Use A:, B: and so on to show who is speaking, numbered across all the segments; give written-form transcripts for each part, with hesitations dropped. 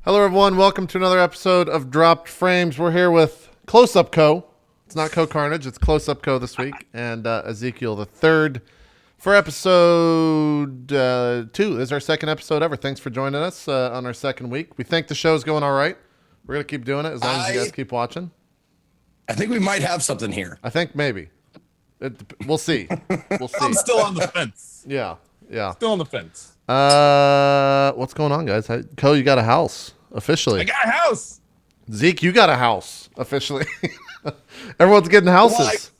A: Hello, everyone. Welcome to another episode of Dropped Frames. We're here with Close Up Co. It's not CohhCarnage, it's Close Up Co. this week. And Ezekiel the third for episode 2. This is our second episode ever. Thanks for joining us on our second week. We think the show's going all right. We're going to keep doing it as long as you guys keep watching.
B: I think we might have something here.
A: I think maybe. We'll see. We'll see.
C: I'm still on the fence.
A: Yeah.
C: Still on the fence.
A: What's going on, guys? Co, you got a house officially.
C: I got a house.
A: Zeke, you got a house officially. Everyone's getting houses.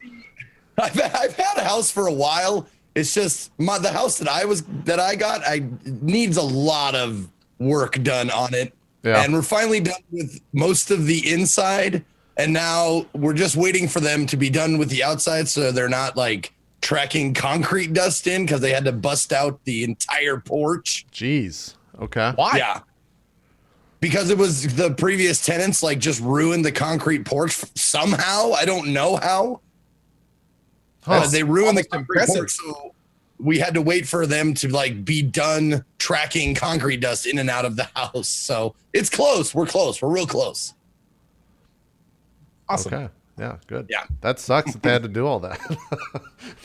B: Well, I've had a house for a while. It's just the house that I got. I needs a lot of work done on it.
A: Yeah.
B: And we're finally done with most of the inside, and now we're just waiting for them to be done with the outside, so they're not like tracking concrete dust in because they had to bust out the entire porch.
A: Jeez. Okay.
C: Why?
B: Yeah. Because it was the previous tenants like just ruined the concrete porch somehow. I don't know how. They ruined the concrete porch, so we had to wait for them to like be done tracking concrete dust in and out of the house. So it's close. We're close. We're real close.
C: Awesome.
A: Okay. Yeah, good.
B: Yeah.
A: That sucks that they had to do all that.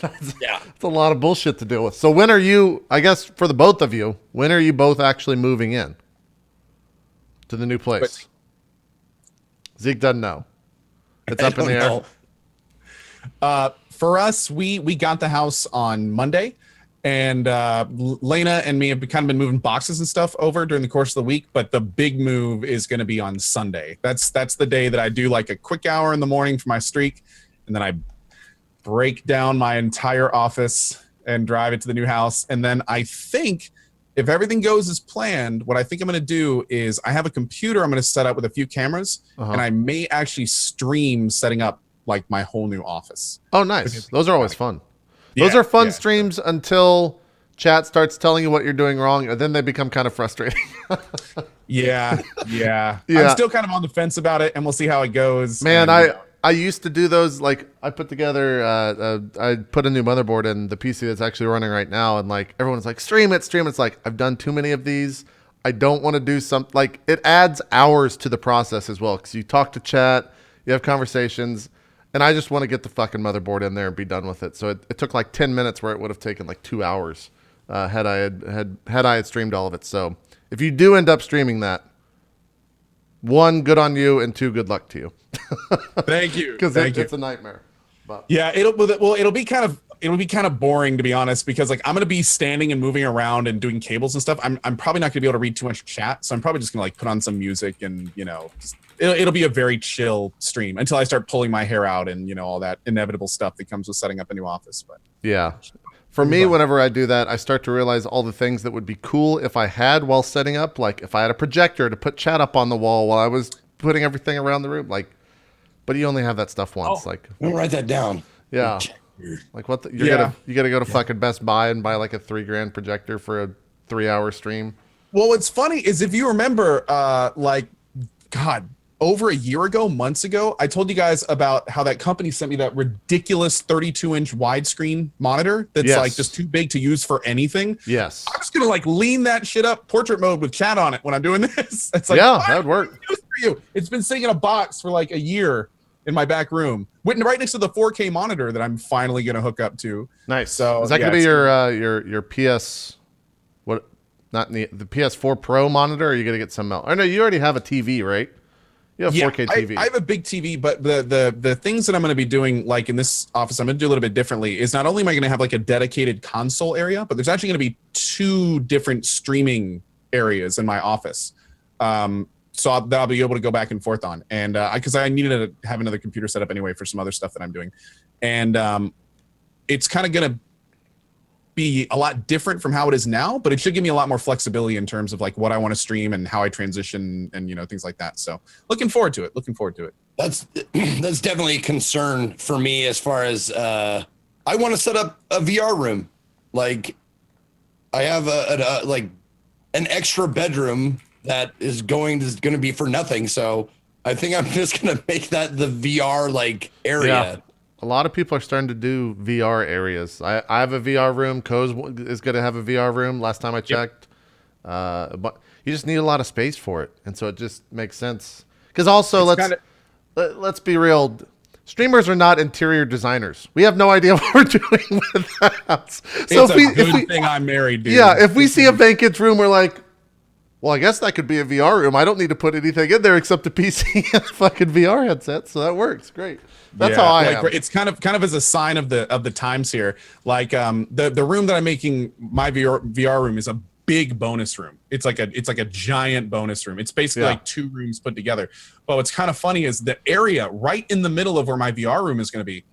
A: That's a lot of bullshit to deal with. So when are you, I guess for the both of you, when are you both actually moving in to the new place? Zeke doesn't know. It's up in the air.
C: For us, we got the house on Monday, and Lena and me have kind of been moving boxes and stuff over during the course of the week. But the big move is going to be on Sunday. That's the day that I do like a quick hour in the morning for my streak, and then I break down my entire office and drive it to the new house. And then I think if everything goes as planned, what I think I'm going to do is I have a computer I'm going to set up with a few cameras, and I may actually stream setting up like my whole new office.
A: Oh, nice. Those are always fun. Those are fun streams until chat starts telling you what you're doing wrong, and then they become kind of frustrating.
C: Yeah. I'm still kind of on the fence about it, and we'll see how it goes.
A: Man, I used to do those. Like, I put together, I put a new motherboard in the PC that's actually running right now, and like everyone's like, stream it. It's like, I've done too many of these. I don't want to do something. Like, it adds hours to the process as well, because you talk to chat, you have conversations, and I just want to get the fucking motherboard in there and be done with it. So it took like 10 minutes where it would have taken like 2 hours had I had streamed all of it. So if you do end up streaming that, 1, good on you, and 2, good luck to you.
C: Thank you.
A: Because it's a nightmare. But.
C: Yeah, it'll be kind of boring, to be honest, because like I'm gonna be standing and moving around and doing cables and stuff. I'm probably not gonna be able to read too much chat, so I'm probably just gonna like put on some music and it'll be a very chill stream until I start pulling my hair out and all that inevitable stuff that comes with setting up a new office. But
A: yeah. For me, whenever I do that, I start to realize all the things that would be cool if I had while setting up. Like if I had a projector to put chat up on the wall while I was putting everything around the room. Like, but you only have that stuff once. Like,
B: I'm gonna write that down.
A: Yeah. Like what? You gotta go to fucking Best Buy and buy like a $3,000 projector for a 3-hour stream.
C: Well, what's funny is if you remember, over a year ago, months ago, I told you guys about how that company sent me that ridiculous 32-inch widescreen monitor that's like just too big to use for anything.
A: Yes.
C: I'm just gonna like lean that shit up portrait mode with chat on it when I'm doing this. It's like,
A: yeah, that would work.
C: For you. It's been sitting in a box for like a year in my back room, right next to the 4K monitor that I'm finally gonna hook up to.
A: Nice.
C: So
A: is that gonna be your PS? What? Not the PS4 Pro monitor? Or are you gonna get some else? I know you already have a TV, right? You have 4K TV.
C: I have a big TV, but the things that I'm going to be doing, like in this office, I'm going to do a little bit differently. Is not only am I going to have like a dedicated console area, but there's actually going to be 2 different streaming areas in my office. So that I'll be able to go back and forth on, and because I needed to have another computer set up anyway for some other stuff that I'm doing, and it's kind of going to be a lot different from how it is now, but it should give me a lot more flexibility in terms of like what I want to stream and how I transition and things like that. So looking forward to it.
B: That's definitely a concern for me as far as I want to set up a VR room. Like I have an extra bedroom that is going to be for nothing. So I think I'm just going to make that the VR like area.
A: Yeah. A lot of people are starting to do VR areas. I have a VR room. Coz is going to have a VR room. Last time I checked, But you just need a lot of space for it, and so it just makes sense. Because also, let's be real. Streamers are not interior designers. We have no idea what we're doing with the house. So
C: It's a good thing I'm married, dude.
A: Yeah, if we see a vacant room, we're like, well, I guess that could be a VR room. I don't need to put anything in there except a PC and a fucking VR headset, so that works great. That's how I am.
C: It's kind of as a sign of the times here. Like the room that I'm making my VR room is a big bonus room. It's like a giant bonus room. It's basically like 2 rooms put together. But what's kind of funny is the area right in the middle of where my VR room is going to be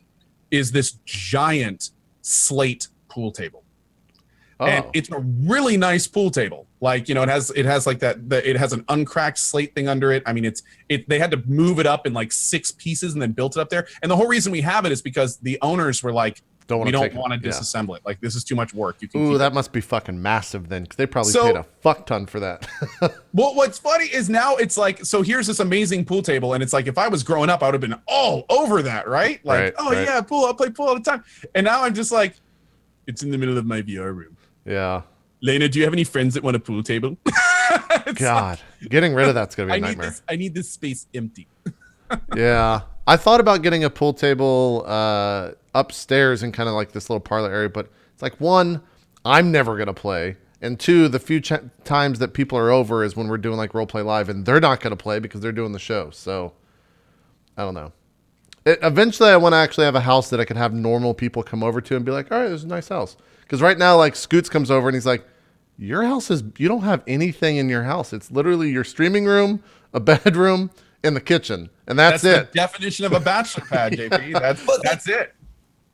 C: is this giant slate pool table. Oh. And it's a really nice pool table. Like, you know, it has like it has an uncracked slate thing under it. I mean, they had to move it up in like 6 pieces and then built it up there. And the whole reason we have it is because the owners were like, we don't want to disassemble it. Like, this is too much work. You can
A: that must be fucking massive then, because they probably paid a fuck ton for that.
C: Well, what's funny is now it's like, so here's this amazing pool table, and it's like, if I was growing up, I would have been all over that, right? Like, yeah, pool, I'll play pool all the time. And now I'm just like, it's in the middle of my VR room.
A: Yeah.
C: Lena, do you have any friends that want a pool table?
A: God, getting rid of that's gonna be a nightmare.
C: I need this space empty.
A: Yeah, I thought about getting a pool table upstairs in kind of like this little parlor area, but it's like, 1, I'm never gonna play, and 2, the few times that people are over is when we're doing like Roleplay Live, and they're not gonna play because they're doing the show. So I don't know. Eventually, I want to actually have a house that I could have normal people come over to and be like, all right, this is a nice house. Because right now, like, Scoots comes over and he's like, your house you don't have anything in your house. It's literally your streaming room, a bedroom, and the kitchen. And that's it.
C: The definition of a bachelor pad, JP. That's it.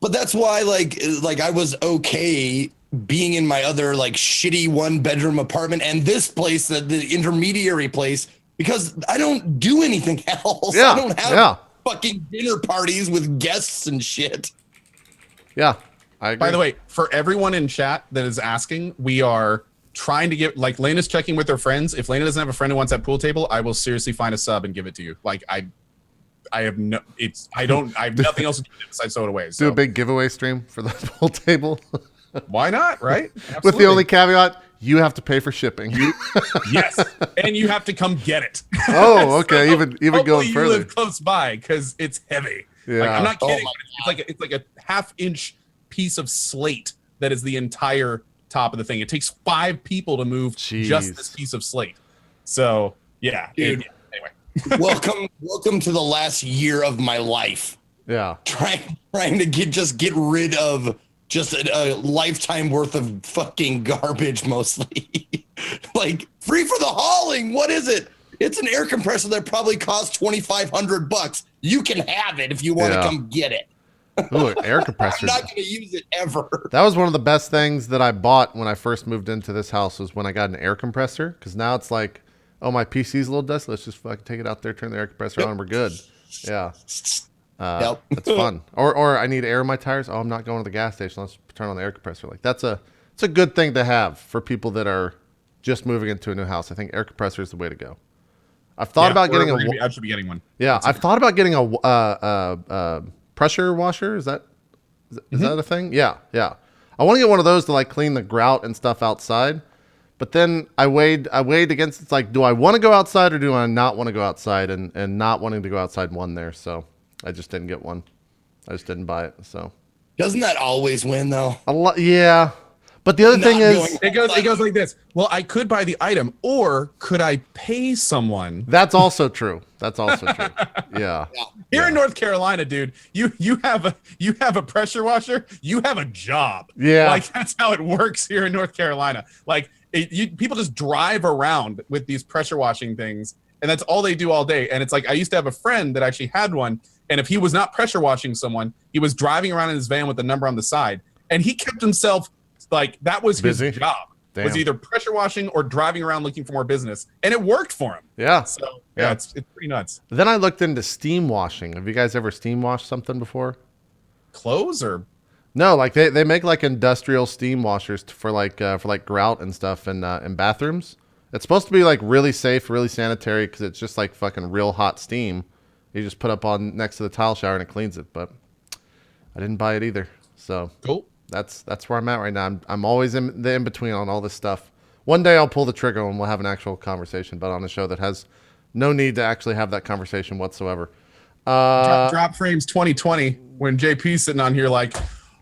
B: But that's why, like I was okay being in my other, like, shitty 1-bedroom apartment and this place, the intermediary place, because I don't do anything else.
A: Yeah,
B: I don't have fucking dinner parties with guests and shit.
A: Yeah. I agree.
C: By the way, for everyone in chat that is asking, we are trying to get, like, Lena's checking with her friends. If Lena doesn't have a friend who wants that pool table, I will seriously find a sub and give it to you. Like, I have nothing else to do besides throw it away. So.
A: Do a big giveaway stream for the pool table.
C: Why not? Right? Absolutely.
A: With the only caveat, you have to pay for shipping.
C: Yes, and you have to come get it.
A: Oh, okay. So even going further.
C: You live close by because it's heavy.
A: Yeah.
C: Like, I'm not kidding. It's like a half-inch piece of slate that is the entire top of the thing. It takes 5 people to move just this piece of slate. So yeah,
B: dude. Anyway, welcome to the last year of my life.
A: Yeah,
B: trying to get rid of just a lifetime worth of fucking garbage, mostly. Like, free for the hauling. What is it? It's an air compressor that probably costs $2,500. You can have it if you want to come get it.
A: Ooh, an air compressor.
B: I'm not going to use it ever.
A: That was one of the best things that I bought when I first moved into this house, was when I got an air compressor. Because now it's like, oh, my PC's a little dusty. Let's just fucking take it out there, turn the air compressor on, and we're good. Yeah. That's fun. Or I need air in my tires. Oh, I'm not going to the gas station. Let's turn on the air compressor. Like, it's a good thing to have for people that are just moving into a new house. I think air compressor is the way to go. I've thought about getting
C: I should be getting one.
A: Yeah, I've thought about getting a pressure washer. Is that a thing? Yeah. I want to get one of those to, like, clean the grout and stuff outside. But then I weighed against, it's like, do I want to go outside or do I not want to go outside? And not wanting to go outside won there. So I just didn't get one. I just didn't buy it. So
B: doesn't that always win though?
A: Yeah. But the other thing is,
C: it goes like this. Well, I could buy the item, or could I pay someone?
A: That's also true. Yeah.
C: Here in North Carolina, dude, you have a pressure washer. You have a job.
A: Yeah.
C: Like, that's how it works here in North Carolina. Like, people just drive around with these pressure washing things, and that's all they do all day. And it's like, I used to have a friend that actually had one, and if he was not pressure washing someone, he was driving around in his van with the number on the side, and he kept himself, like, that was
A: busy.
C: His job.
A: Damn.
C: Was either pressure washing or driving around looking for more business, and it worked for him.
A: Yeah.
C: So yeah, it's pretty nuts.
A: Then I looked into steam washing. Have you guys ever steam washed something before?
C: Clothes or?
A: No, like they make like industrial steam washers for grout and stuff in bathrooms. It's supposed to be like really safe, really sanitary, because it's just like fucking real hot steam. You just put up on next to the tile shower and it cleans it. But I didn't buy it either. So
C: cool.
A: That's where I'm at right now. I'm always in the in between on all this stuff. One day I'll pull the trigger and we'll have an actual conversation, but on a show that has no need to actually have that conversation whatsoever.
C: Drop frames 2020 when JP's sitting on here like,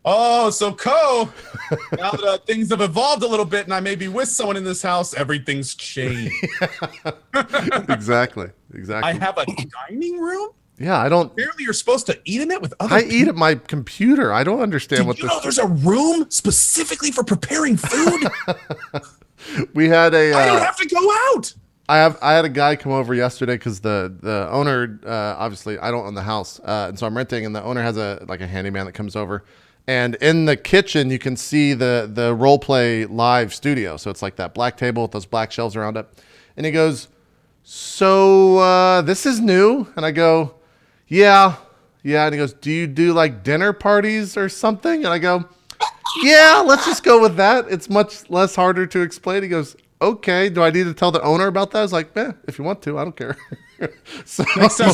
C: oh, so now that things have evolved a little bit and I may be with someone in this house, everything's changed.
A: Exactly.
C: I have a dining room?
A: Yeah, I don't.
C: Apparently you're supposed to eat in it with other
A: I
C: people.
A: eat at my computer. I don't understand what
C: you
A: this.
C: know there's a room specifically for preparing food?
A: We had a.
C: I don't have to go out.
A: I had a guy come over yesterday because the owner obviously I don't own the house and so I'm renting, and the owner has a handyman that comes over, and in the kitchen you can see the role play live studio. So it's like that black table with those black shelves around it, and he goes, so this is new, and I go, yeah, and he goes, do you do like dinner parties or something? And I go, yeah, let's just go with that. It's much less harder to explain. He goes, okay, do I need to tell the owner about that? I was like, if you want to, I don't care. So
C: Next time,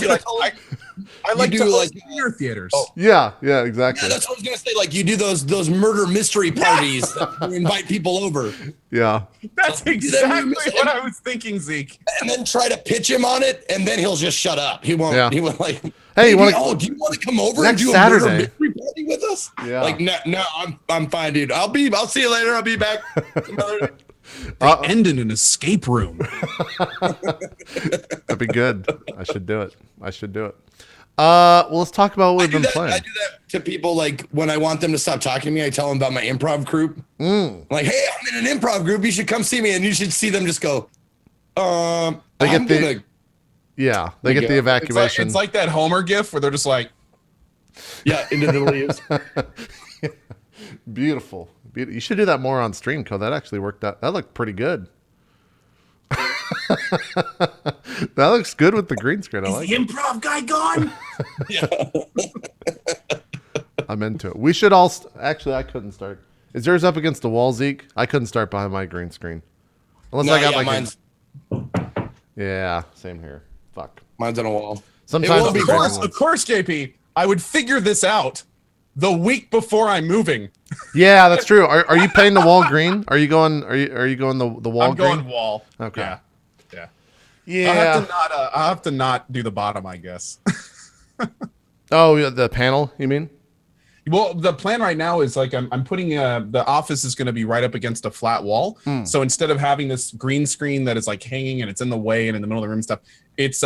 C: I like
B: do
C: to
B: like
C: dinner theaters.
A: yeah, exactly.
B: Yeah, that's what I was gonna say. Like you do those murder mystery parties that you invite people over.
A: Yeah.
C: That's exactly what I was thinking, Zeke.
B: And then try to pitch him on it, and then he'll just shut up. He won't.
A: Yeah.
B: He won't like.
A: Hey,
B: do you want to come over and
A: next
B: do a
A: Saturday
B: murder mystery party with us?
A: Yeah.
B: Like no, I'm fine, dude. I'll see you later. I'll be back another day.
C: End in an escape room.
A: That'd be good. I should do it. Well, let's talk about what we've been playing.
B: I do that to people like when I want them to stop talking to me. I tell them about my improv group. Like, hey, I'm in an improv group. You should come see me, and you should see them just go.
A: They get the evacuation.
C: It's like that Homer gif where they're just like,
B: into the leaves.
A: Beautiful. You should do that more on stream, Co. That actually worked out. That looked pretty good. That looks good with the green screen. I like
C: the improv guy gone?
A: I'm into it. We should all actually. I couldn't start. Is yours up against the wall, Zeke? I couldn't start behind my green screen. Unless I got
B: mine's.
A: Yeah, same here. Fuck.
B: Mine's on a wall.
A: Sometimes
B: It will be
C: Of course, JP. I would figure this out the week before I'm moving.
A: Yeah, that's true. Are you painting the wall green? Are you going? Are you going the wall?
C: I'm
A: green?
C: going wall.
A: Okay.
C: Yeah. I'll have to not do the bottom, I guess.
A: Oh, yeah, the panel. You mean?
C: Well, the plan right now is like I'm putting the office is going to be right up against a flat wall. So instead of having this green screen that is like hanging and it's in the way and in the middle of the room and stuff, it's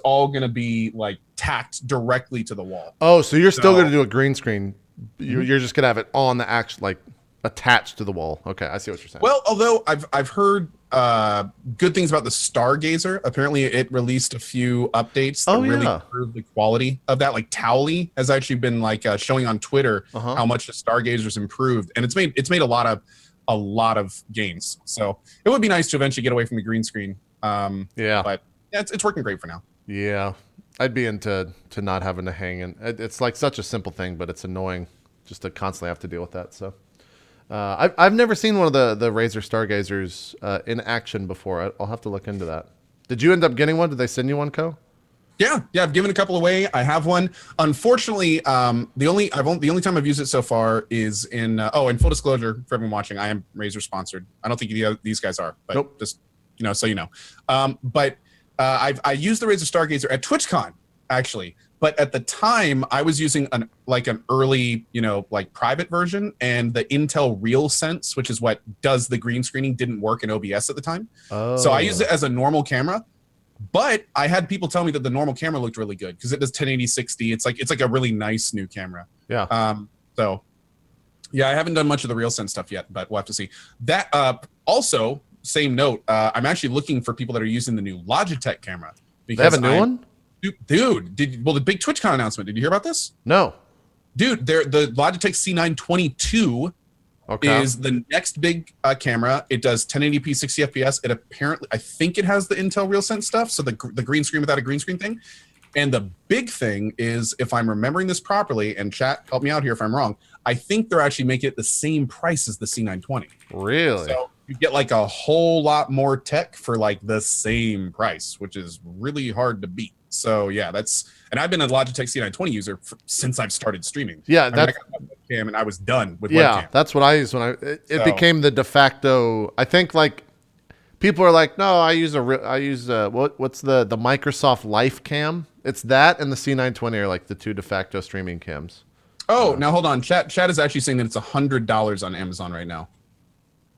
C: all going to be like tacked directly to the wall.
A: Oh, so you're still going to do a green screen. You're just going to have it on the like attached to the wall. Okay, I see what you're saying.
C: Well, although I've heard good things about the Stargazer. Apparently, it released a few updates that really improved the quality of that. Like Towley has actually been like showing on Twitter how much the Stargazer's improved, and it's made a lot of gains. So it would be nice to eventually get away from the green screen. But yeah, it's working great for now.
A: Yeah, I'd be into not having to hang, and it's like such a simple thing, but it's annoying just to constantly have to deal with that. So. I've never seen one of the Razer Stargazers in action before. I'll have to look into that. Did you end up getting one? Did they send you one, Co?
C: Yeah, I've given a couple away. I have one. Unfortunately, the only time I've used it so far is in in full disclosure for everyone watching, I am Razer sponsored. I don't think these guys are, but just so you know. But I used the Razer Stargazer at TwitchCon actually. But at the time, I was using an early, private version, and the Intel RealSense, which is what does the green screening, didn't work in OBS at the time. Oh. So I used it as a normal camera. But I had people tell me that the normal camera looked really good because it does 1080 60. It's like a really nice new camera.
A: Yeah.
C: So yeah, I haven't done much of the RealSense stuff yet, but we'll have to see. That also, same note, I'm actually looking for people that are using the new Logitech camera.
A: They have a new one?
C: Dude, the big TwitchCon announcement, did you hear about this?
A: No.
C: Dude, the Logitech C922 is the next big camera. It does 1080p 60 FPS. It apparently, I think it has the Intel RealSense stuff, so the green screen without a green screen thing. And the big thing is, if I'm remembering this properly, and chat, help me out here if I'm wrong, I think they're actually making it the same price as the C920.
A: Really?
C: So you get like a whole lot more tech for like the same price, which is really hard to beat. So yeah, and I've been a Logitech C920 user since I've started streaming.
A: Yeah,
C: I got webcam and I was done with webcam.
A: Yeah, that's what I used when it became the de facto. I think like people are like, no, I use what's the Microsoft Life Cam? It's that and the C920 are like the two de facto streaming cams.
C: Oh, now hold on. Chat is actually saying that it's $100 on Amazon right now.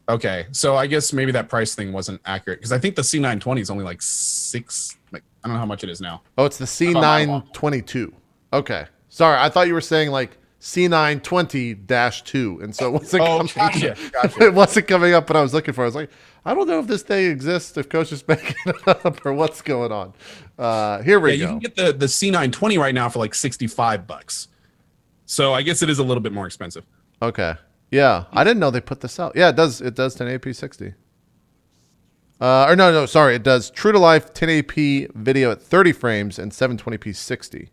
C: Okay, so I guess maybe that price thing wasn't accurate because I think the C920 is only like six. Like I don't know how much it is now.
A: Oh, it's the C922. Okay, sorry, I thought you were saying like C920-2, and so it wasn't
C: gotcha.
A: it wasn't coming up. But I was looking for. I was like, I don't know if this thing exists, if Coach is making it up, or what's going on. Here we go.
C: You can get the C920 right now for like $65. So I guess it is a little bit more expensive.
A: Okay. Yeah, I didn't know they put this out. Yeah, it does. It does 1080p 60. Or no, sorry. It does true to life 1080p video at 30 frames and 720p 60.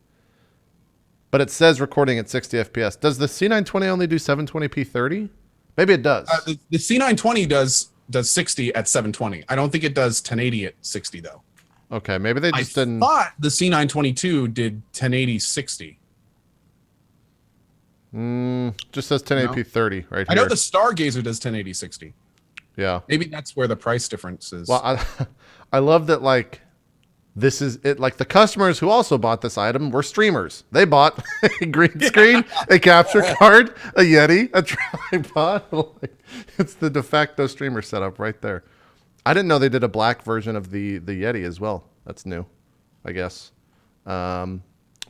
A: But it says recording at 60 FPS. Does the C920 only do 720p 30? Maybe it does.
C: The C920 does 60 at 720. I don't think it does 1080 at 60 though.
A: Okay, maybe they just didn't.
C: I thought the C922 did 1080 60.
A: Just says 1080p 30 right here.
C: I know the Stargazer does 1080 60.
A: Yeah.
C: Maybe that's where the price difference is.
A: Well, I love that, like, this is it. Like, the customers who also bought this item were streamers. They bought a green screen, a capture card, a Yeti, a tripod. Like, it's the de facto streamer setup right there. I didn't know they did a black version of the Yeti as well. That's new, I guess.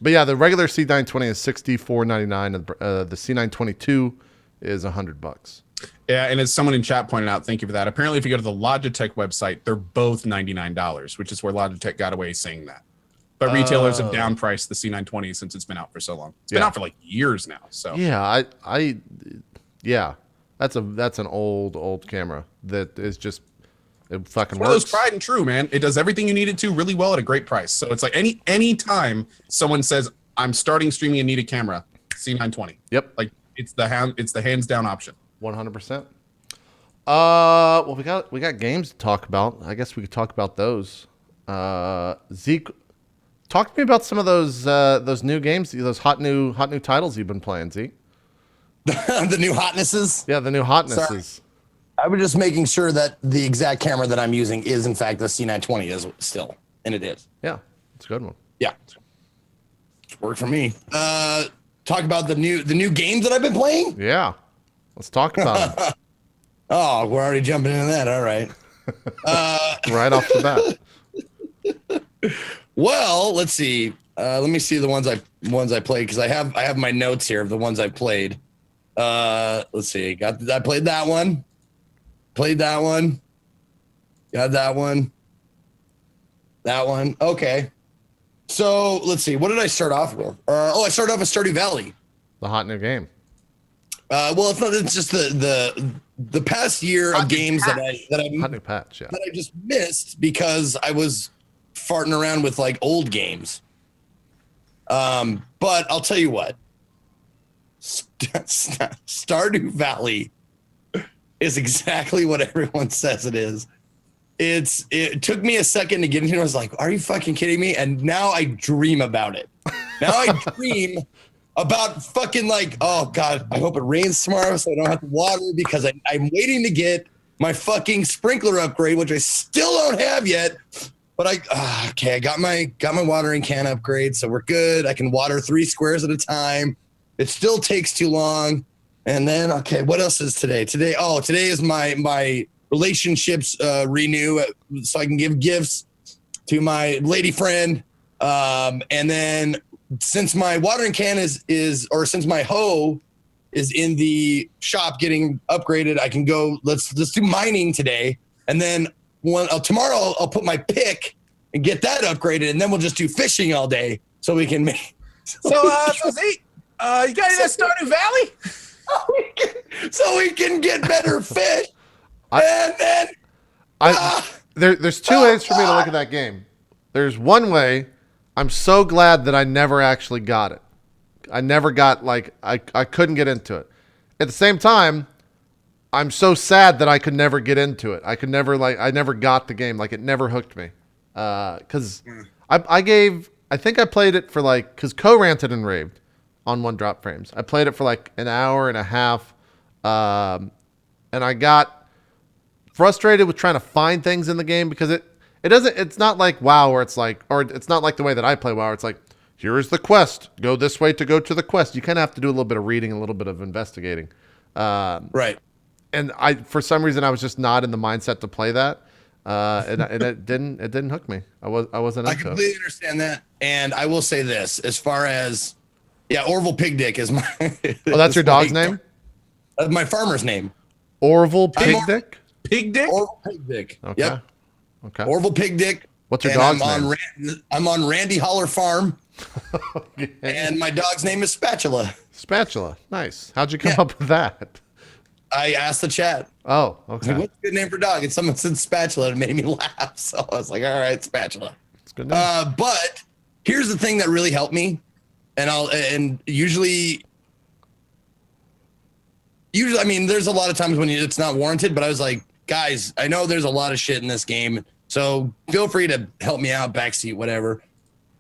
A: But yeah, the regular C920 is $64.99, and the C922 is $100.
C: Yeah, and as someone in chat pointed out, thank you for that. Apparently, if you go to the Logitech website, they're both $99, which is where Logitech got away saying that. But retailers have downpriced the C920 since it's been out for so long. It's been out for like years now. So
A: yeah, that's an old camera that is just. It fucking
C: works.
A: One of
C: those tried and true, man. It does everything you need it to really well at a great price. So it's like any time someone says I'm starting streaming and need a camera, C920.
A: Yep.
C: Like it's the hands down option.
A: 100%. Well, we got games to talk about. I guess we could talk about those. Zeke, talk to me about some of those new games, those hot new titles you've been playing, Zeke.
B: The new hotnesses.
A: Yeah, the new hotnesses.
B: Sorry. I was just making sure that the exact camera that I'm using is in fact the C920 is still, and it is.
A: Yeah, it's a good one.
B: Yeah, it's worked for me. Talk about the new games that I've been playing.
A: Yeah, let's talk about them.
B: Oh, we're already jumping into that. All right.
A: Right off the bat.
B: Well, let's see. Let me see the ones I played because I have my notes here of the ones I played. Let's see. I played that one. Played that one. Got that one. That one. Okay. So let's see. What did I start off with? I started off with Stardew Valley.
A: The hot new game.
B: Well, it's not. It's just the past year of games that I
A: hot new patch. Yeah.
B: That I just missed because I was farting around with like old games. But I'll tell you what. Stardew Valley is exactly what everyone says it is. It took me a second to get into it. I was like, are you fucking kidding me? And now I dream about it. Now I dream about fucking like, oh God, I hope it rains tomorrow so I don't have to water because I'm waiting to get my fucking sprinkler upgrade, which I still don't have yet. But I got my watering can upgrade, so we're good. I can water 3 squares at a time. It still takes too long. And then, okay, what else is today? Today is my relationships renew so I can give gifts to my lady friend. And then since my watering can since my hoe is in the shop getting upgraded, I can go, let's do mining today. And then tomorrow I'll put my pick and get that upgraded. And then we'll just do fishing all day so we can make.
C: So Zeke, you got any of that Stardew Valley?
B: So we can get better fish.
A: There's 2 ways for me to look at that game. There's one way. I'm so glad that I never actually got it. I never got I couldn't get into it. At the same time, I'm so sad that I could never get into it. I never got the game. Like it never hooked me. Because I think I played it for because ranted and raved on One Drop Frames. I played it for an hour and a half. And I got frustrated with trying to find things in the game because it's not like WoW where it's like, or it's not like the way that I play WoW where it's like, here's the quest, go this way to go to the quest. You kind of have to do a little bit of reading, a little bit of investigating.
B: Right.
A: And for some reason I was just not in the mindset to play that. And it didn't hook me. I wasn't
B: I
A: into
B: completely
A: it.
B: understand that. And I will say this, as far as, Orville Pig Dick is my.
A: Oh, that's your dog's name?
B: That's my farmer's name.
A: Orville Pig Dick?
C: Pig Dick?
B: Orville Pig Dick.
A: Okay.
B: Yep.
A: Okay.
B: Orville Pig Dick.
A: What's your dog's name?
B: I'm on Randy Holler Farm. Okay. And my dog's name is Spatula.
A: Spatula. Nice. How'd you come up with that?
B: I asked the chat.
A: Oh, okay.
B: What's a good name for dog? And someone said Spatula and it made me laugh. So I was like, all right, Spatula.
A: It's good name.
B: But here's the thing that really helped me. And usually, I mean, there's a lot of times when it's not warranted, but I was like, guys, I know there's a lot of shit in this game. So feel free to help me out, backseat, whatever.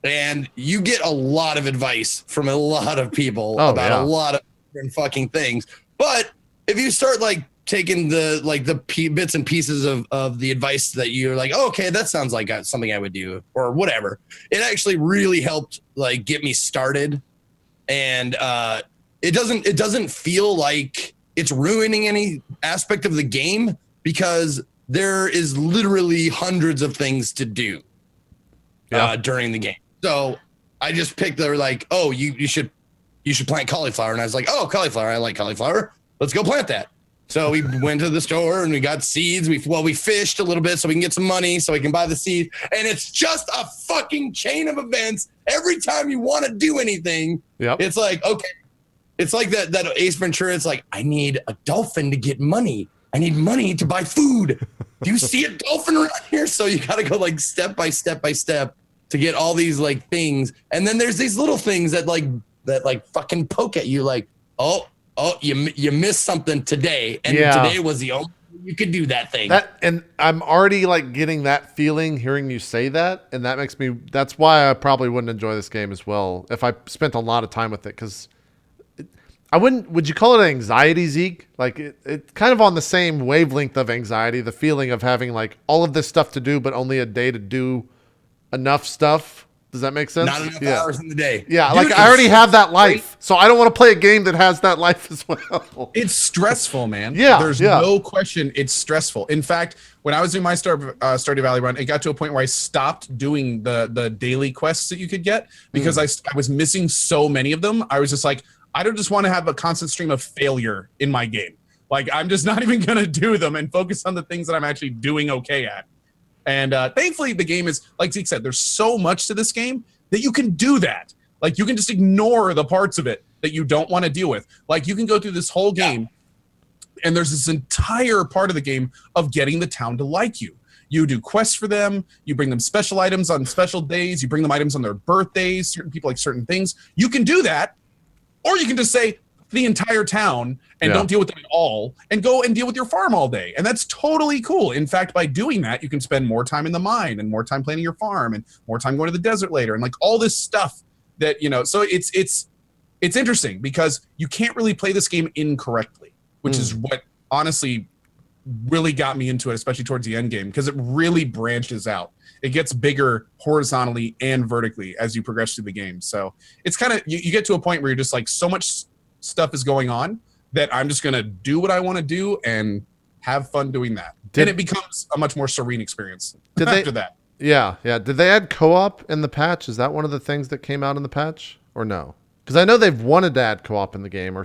B: And you get a lot of advice from a lot of people about a lot of different fucking things. But if you start like taking the bits and pieces of the advice that you're like, oh, okay, that sounds like something I would do or whatever, it actually really helped like get me started. And it doesn't feel like it's ruining any aspect of the game because there is literally hundreds of things to do during the game. So I just picked, they were like, oh, you should plant cauliflower. And I was like, oh, cauliflower. I like cauliflower. Let's go plant that. So we went to the store and we got seeds. We fished a little bit so we can get some money so we can buy the seeds. And it's just a fucking chain of events. Every time you want to do anything, it's like, okay. It's like that Ace Ventura. It's like, I need a dolphin to get money. I need money to buy food. Do you see a dolphin around here? So you got to go like step by step by step to get all these like things. And then there's these little things that fucking poke at you like, oh, you missed something today. And today was the only way you could do that thing.
A: And I'm already like getting that feeling hearing you say that. And that's why I probably wouldn't enjoy this game as well if I spent a lot of time with it. Cause would you call it anxiety, Zeke? Like it kind of on the same wavelength of anxiety, the feeling of having like all of this stuff to do, but only a day to do enough stuff. Does that make sense?
B: Not enough hours in the day.
A: Yeah, dude, like I already have that life, so I don't want to play a game that has that life as well.
C: It's stressful, man.
A: Yeah,
C: there's no question. It's stressful. In fact, when I was doing my Stardew Valley run, it got to a point where I stopped doing the daily quests that you could get because I was missing so many of them. I was just like, I don't just want to have a constant stream of failure in my game. Like I'm just not even going to do them and focus on the things that I'm actually doing okay at. And thankfully, the game is, like Zeke said, there's so much to this game that you can do that. Like, you can just ignore the parts of it that you don't want to deal with. Like, you can go through this whole game, and there's this entire part of the game of getting the town to like you. You do quests for them. You bring them special items on special days. You bring them items on their birthdays. Certain people like certain things. You can do that, or you can just say, the entire town and don't deal with them at all and go and deal with your farm all day. And that's totally cool. In fact, by doing that, you can spend more time in the mine and more time planting your farm and more time going to the desert later and like all this stuff that, so it's interesting because you can't really play this game incorrectly, which is what honestly really got me into it, especially towards the end game, because it really branches out. It gets bigger horizontally and vertically as you progress through the game. So it's kind of, you get to a point where you're just like, so much stuff is going on that I'm just going to do what I want to do and have fun doing that. And it becomes a much more serene experience after that.
A: Yeah. Did they add co-op in the patch? Is that one of the things that came out in the patch or no? Because I know they've wanted to add co-op in the game.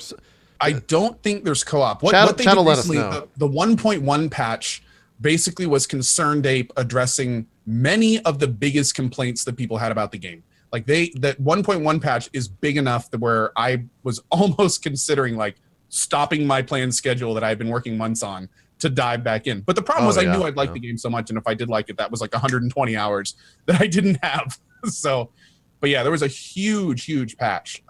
C: I don't think there's co-op.
A: What
C: they did
A: let us
C: recently,
A: know.
C: The 1.1 patch basically was Concerned Ape addressing many of the biggest complaints that people had about the game. Like that 1.1 patch is big enough that where I was almost considering like stopping my planned schedule that I've been working months on to dive back in. But the problem was I knew I'd like the game so much. And if I did like it, that was like 120 hours that I didn't have. So, but yeah, there was a huge patch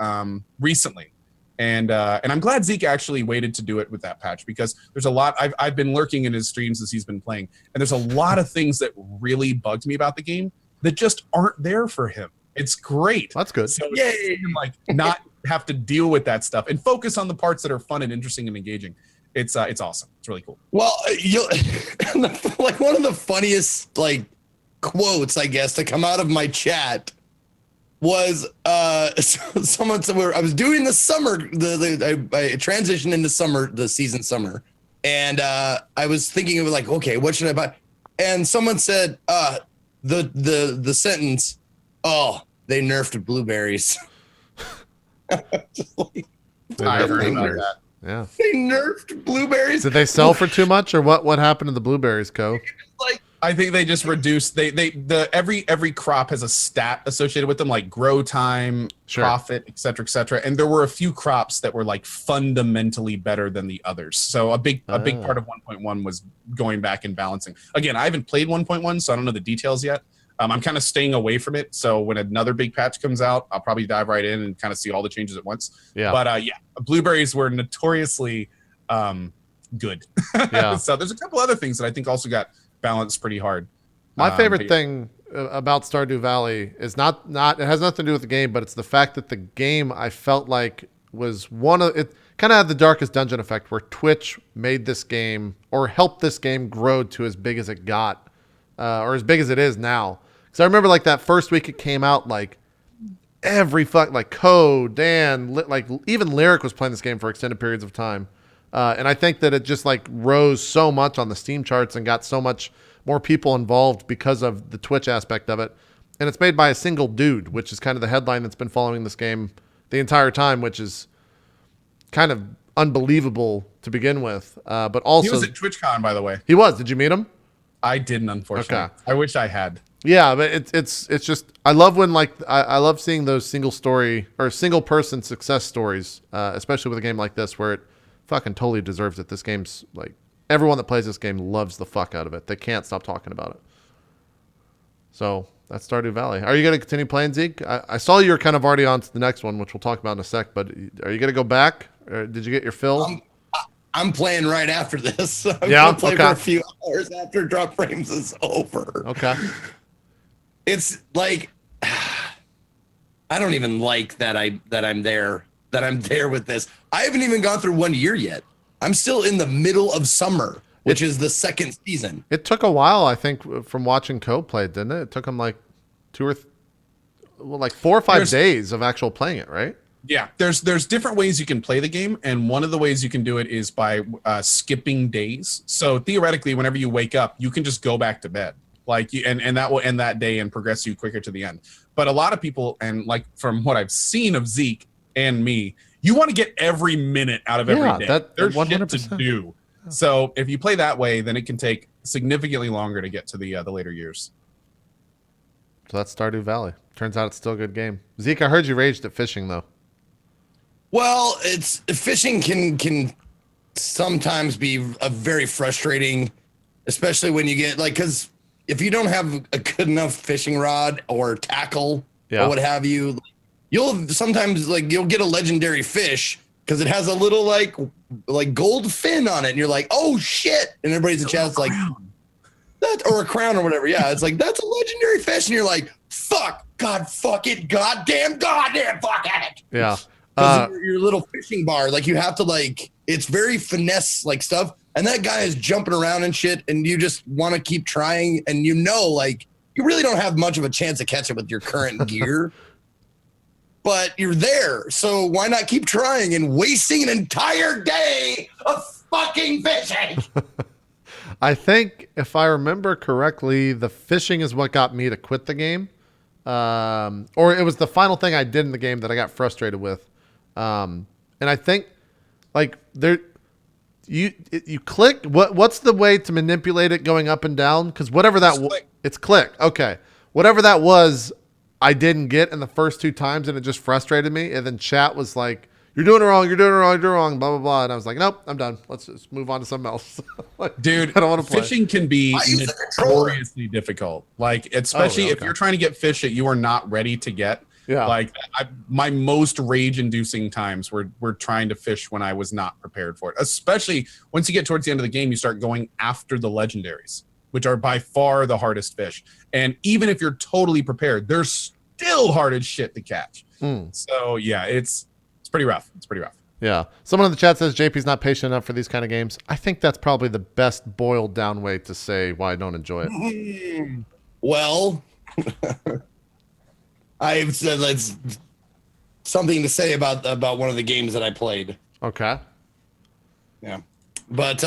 C: recently. And I'm glad Zeke actually waited to do it with that patch because there's a lot I've been lurking in his streams as he's been playing. And there's a lot of things that really bugged me about the game that just aren't there for him. It's great.
A: That's good.
C: So yay, like not have to deal with that stuff and focus on the parts that are fun and interesting and engaging. It's awesome. It's really cool.
B: Well, you like one of the funniest like quotes, I guess, to come out of my chat was someone said I was doing the summer, I transitioned into summer, the season summer, and I was thinking of like, okay, what should I buy? And someone said the sentence, "Oh, they nerfed blueberries." Just like,
C: I heard about that.
A: Yeah.
B: they nerfed blueberries.
A: Did they sell for too much, or what happened to the blueberries, Co?
B: Like,
C: I think they just reduced every crop has a stat associated with them, like grow time,
A: Sure.
C: profit, et cetera, and there were a few crops that were like fundamentally better than the others. So a big part of 1.1 was going back and balancing. Again, I haven't played 1.1, so I don't know the details yet. I'm kind of staying away from it. So when another big patch comes out, I'll probably dive right in and kind of see all the changes at once.
A: Yeah.
C: But yeah, blueberries were notoriously good.
A: Yeah.
C: So there's a couple other things that I think also got balanced pretty hard.
A: My favorite thing about Stardew Valley is not it has nothing to do with the game, but it's the fact that the game, I felt like, was it kind of had the Darkest Dungeon effect, where Twitch made this game or helped this game grow to as big as it got, or as big as it is now. Because I remember like that first week it came out, like every like Dan, like even Lyric was playing this game for extended periods of time. And I think that it just like rose so much on the Steam charts and got so much more people involved because of the Twitch aspect of it. And it's made by a single dude, which is kind of the headline that's been following this game the entire time, which is kind of unbelievable to begin with. But also,
C: he was at TwitchCon, by the way.
A: He was. Did you meet him?
C: I didn't, unfortunately.
A: Okay.
C: I wish I had.
A: Yeah, but it's just, I love when like I love seeing those single story or single person success stories, especially with a game like this where it fucking totally deserves it. This game's like, everyone that plays this game loves the fuck out of it. They can't stop talking about it. So that's Stardew Valley. Are you going to continue playing, Zeke? I saw you were kind of already on to the next one, which we'll talk about in a sec, but are you going to go back? Or did you get your fill?
B: I'm playing right after this. I'm
A: Yeah,
B: gonna play
A: okay.
B: for a few hours after Drop Frames is over.
A: Okay.
B: It's like I don't even like that I'm there with this. I haven't even gone through 1 year yet. I'm still in the middle of summer, which is the second season.
A: It took a while, I think, from watching Co play, didn't it? It took him like 4 or 5 days of actual playing it, right?
C: Yeah, there's different ways you can play the game, and one of the ways you can do it is by skipping days. So theoretically, whenever you wake up, you can just go back to bed, and that will end that day and progress you quicker to the end. But a lot of people, and like from what I've seen of Zeke and me, you want to get every minute out of every day. There's 100%. Shit to do. So if you play that way, then it can take significantly longer to get to the later years.
A: So that's Stardew Valley. Turns out it's still a good game. Zeke, I heard you raged at fishing though.
B: Well, fishing can sometimes be a very frustrating, especially when you get because if you don't have a good enough fishing rod or tackle or what have you, you'll sometimes you'll get a legendary fish because it has a little like gold fin on it, and you're like, oh shit, and everybody's in chat's like that, or a crown or whatever. Yeah, it's like that's a legendary fish, and you're like, fuck, god, fuck it, goddamn, fuck it.
A: Yeah.
B: Your little fishing bar, you have to it's very finesse stuff, and that guy is jumping around and shit, and you just want to keep trying, and you really don't have much of a chance to catch it with your current gear, but you're there, so why not keep trying and wasting an entire day of fucking fishing?
A: I think if I remember correctly, the fishing is what got me to quit the game, or it was the final thing I did in the game that I got frustrated with. And I think you click what's the way to manipulate it going up and down? Cause whatever it's click. Okay. Whatever that was, I didn't get in the first 2 times and it just frustrated me. And then chat was like, you're doing it wrong. You're doing it wrong. You're doing it wrong. Blah, blah, blah. And I was like, nope, I'm done. Let's just move on to something else.
C: Dude,
A: I don't want to play.
C: Fishing can be notoriously difficult. Especially if you're trying to get fish that you are not ready to get. Yeah. My most rage-inducing times were trying to fish when I was not prepared for it. Especially once you get towards the end of the game, you start going after the legendaries, which are by far the hardest fish. And even if you're totally prepared, they're still hard as shit to catch. So yeah, it's pretty rough. It's pretty rough.
A: Yeah. Someone in the chat says JP's not patient enough for these kind of games. I think that's probably the best boiled down way to say why I don't enjoy it.
B: Well, I've said that's something to say about one of the games that I played.
A: Okay.
B: Yeah, but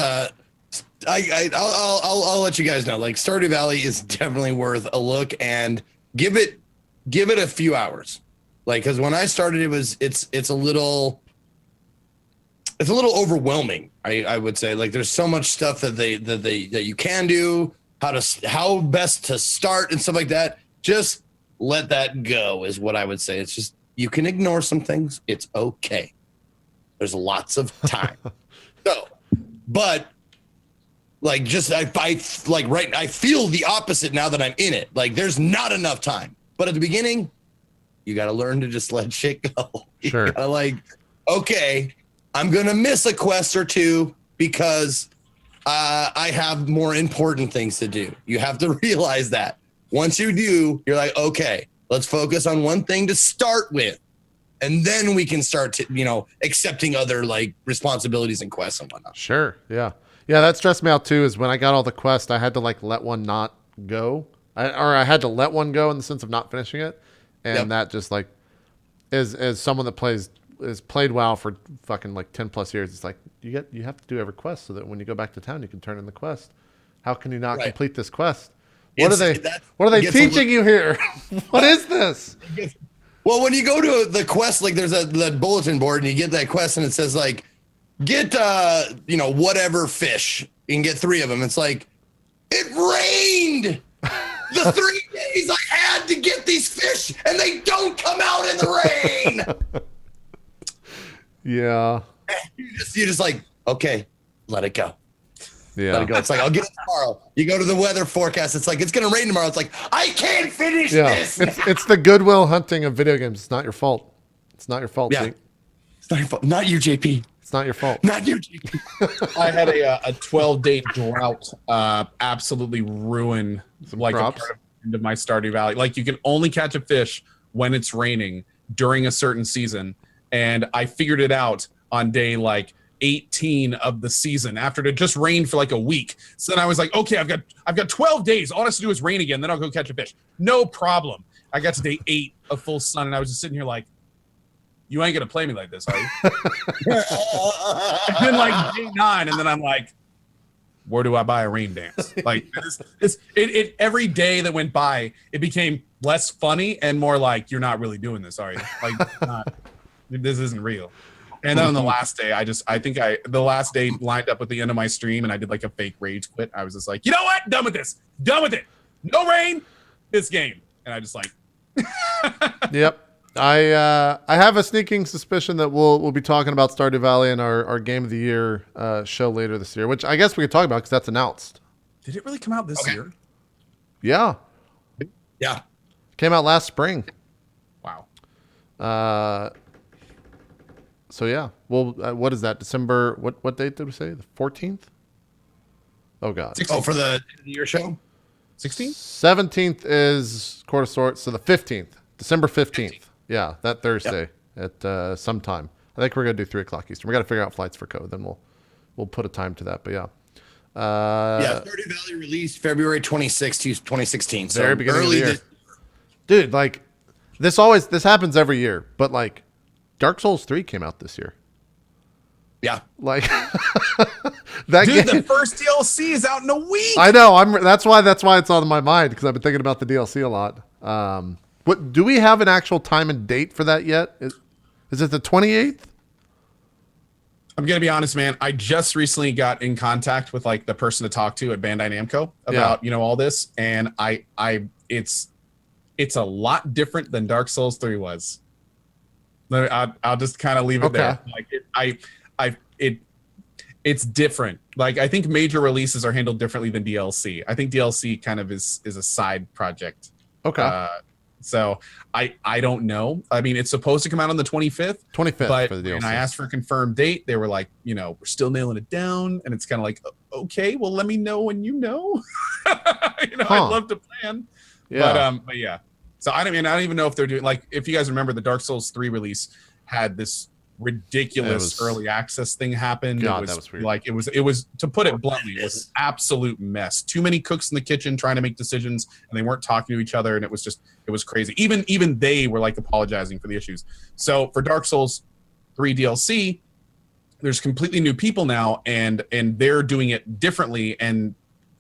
B: I'll let you guys know. Like, Stardew Valley is definitely worth a look, and give it a few hours. Like, because when I started, it's a little overwhelming. I would say, like, there's so much stuff that you can do, how best to start and stuff like that. Just let that go is what I would say. It's just, you can ignore some things. It's okay. There's lots of time. So, but like, just I feel the opposite now that I'm in it. Like, there's not enough time. But at the beginning, you got to learn to just let shit go.
A: Sure.
B: You gotta, like, okay, I'm gonna miss a quest or two because I have more important things to do. You have to realize that. Once you do, you're like, okay, let's focus on one thing to start with, and then we can start to, accepting other, like, responsibilities and quests and whatnot.
A: Sure. Yeah. Yeah. That stressed me out too. Is when I got all the quests, I had to like let one not go, I had to let one go in the sense of not finishing it, and that just like as someone that has played WoW for fucking like 10 plus years, it's like you have to do every quest so that when you go back to town, you can turn in the quest. How can you not complete this quest? What are they teaching you here? What is this?
B: Well, when you go to the quest, like, there's that bulletin board, and you get that quest, and it says, like, get whatever fish. You can get 3 of them. It's like, it rained the 3 days I had to get these fish, and they don't come out in the rain.
A: Yeah.
B: You're just like, okay, let it go.
A: Yeah.
B: Let it go. It's like, I'll get it tomorrow. You go to the weather forecast. It's like, it's going to rain tomorrow. It's like, I can't finish this.
A: It's the Goodwill Hunting of video games. It's not your fault. It's not your fault,
B: Yeah.
A: Jake.
B: It's not your fault. Not you, JP.
A: It's not your fault.
B: Not you, JP.
C: I had a 12-day drought absolutely ruin like a part of my Stardew Valley. Like, you can only catch a fish when it's raining during a certain season, and I figured it out on day like 18 of the season after it just rained for like a week. So then I was like, okay, I've got 12 days. All I have to do is rain again, then I'll go catch a fish. No problem. I got to day 8 of full sun, and I was just sitting here like, you ain't gonna play me like this, are you? And then like day 9, and then I'm like, where do I buy a rain dance? Like, it every day that went by, it became less funny and more like, you're not really doing this, are you? Like, this isn't real. And then on the last day, the last day lined up with the end of my stream, and I did like a fake rage quit. I was just like, you know what? Done with this. Done with it. No rain. This game. And I just like.
A: Yep. I have a sneaking suspicion that we'll be talking about Stardew Valley in our Game of the Year show later this year, which I guess we could talk about because that's announced.
C: Did it really come out this year?
A: Yeah.
B: Yeah.
A: Came out last spring.
C: Wow.
A: So yeah, well, what is that? December? What date did we say? The 14th? Oh god.
C: 16th.
B: Oh, for the end of the year show.
C: 16th.
A: 17th is Court of Swords, so the 15th, December 15th. Yeah, that Thursday at some time. I think we're gonna do 3:00 Eastern. We got to figure out flights for Code, then we'll put a time to that. But yeah.
B: Stardew Valley released February 26th, 2016. So
A: very beginning
B: early
A: of the year. Dude, like this happens every year, but like Dark Souls 3 came out this year.
B: Yeah.
A: Like
C: the first DLC is out in a week.
A: I know. That's why it's on my mind, because I've been thinking about the DLC a lot. What do we have an actual time and date for that yet? Is it the 28th?
C: I'm gonna be honest, man. I just recently got in contact with like the person to talk to at Bandai Namco about all this, and it's a lot different than Dark Souls 3 was. I'll just kind of leave it there. Like it's different. Like, I think major releases are handled differently than DLC. I think DLC kind of is a side project.
A: Okay.
C: So I don't know. I mean, it's supposed to come out on the 25th.
A: 25th
C: but
A: for the DLC.
C: when I asked for a confirmed date, they were like, we're still nailing it down. And it's kind of like, okay, well, let me know when you know. I'd love to plan.
A: Yeah.
C: But yeah. So I don't even know if they're doing, like, if you guys remember, the Dark Souls 3 release had this ridiculous early access thing happened.
A: God,
C: it was
A: that was weird.
C: like it was to put it bluntly, it was an absolute mess. Too many cooks in the kitchen trying to make decisions, and they weren't talking to each other, and it was crazy. Even they were like apologizing for the issues. So for Dark Souls 3 DLC, there's completely new people now, and they're doing it differently, and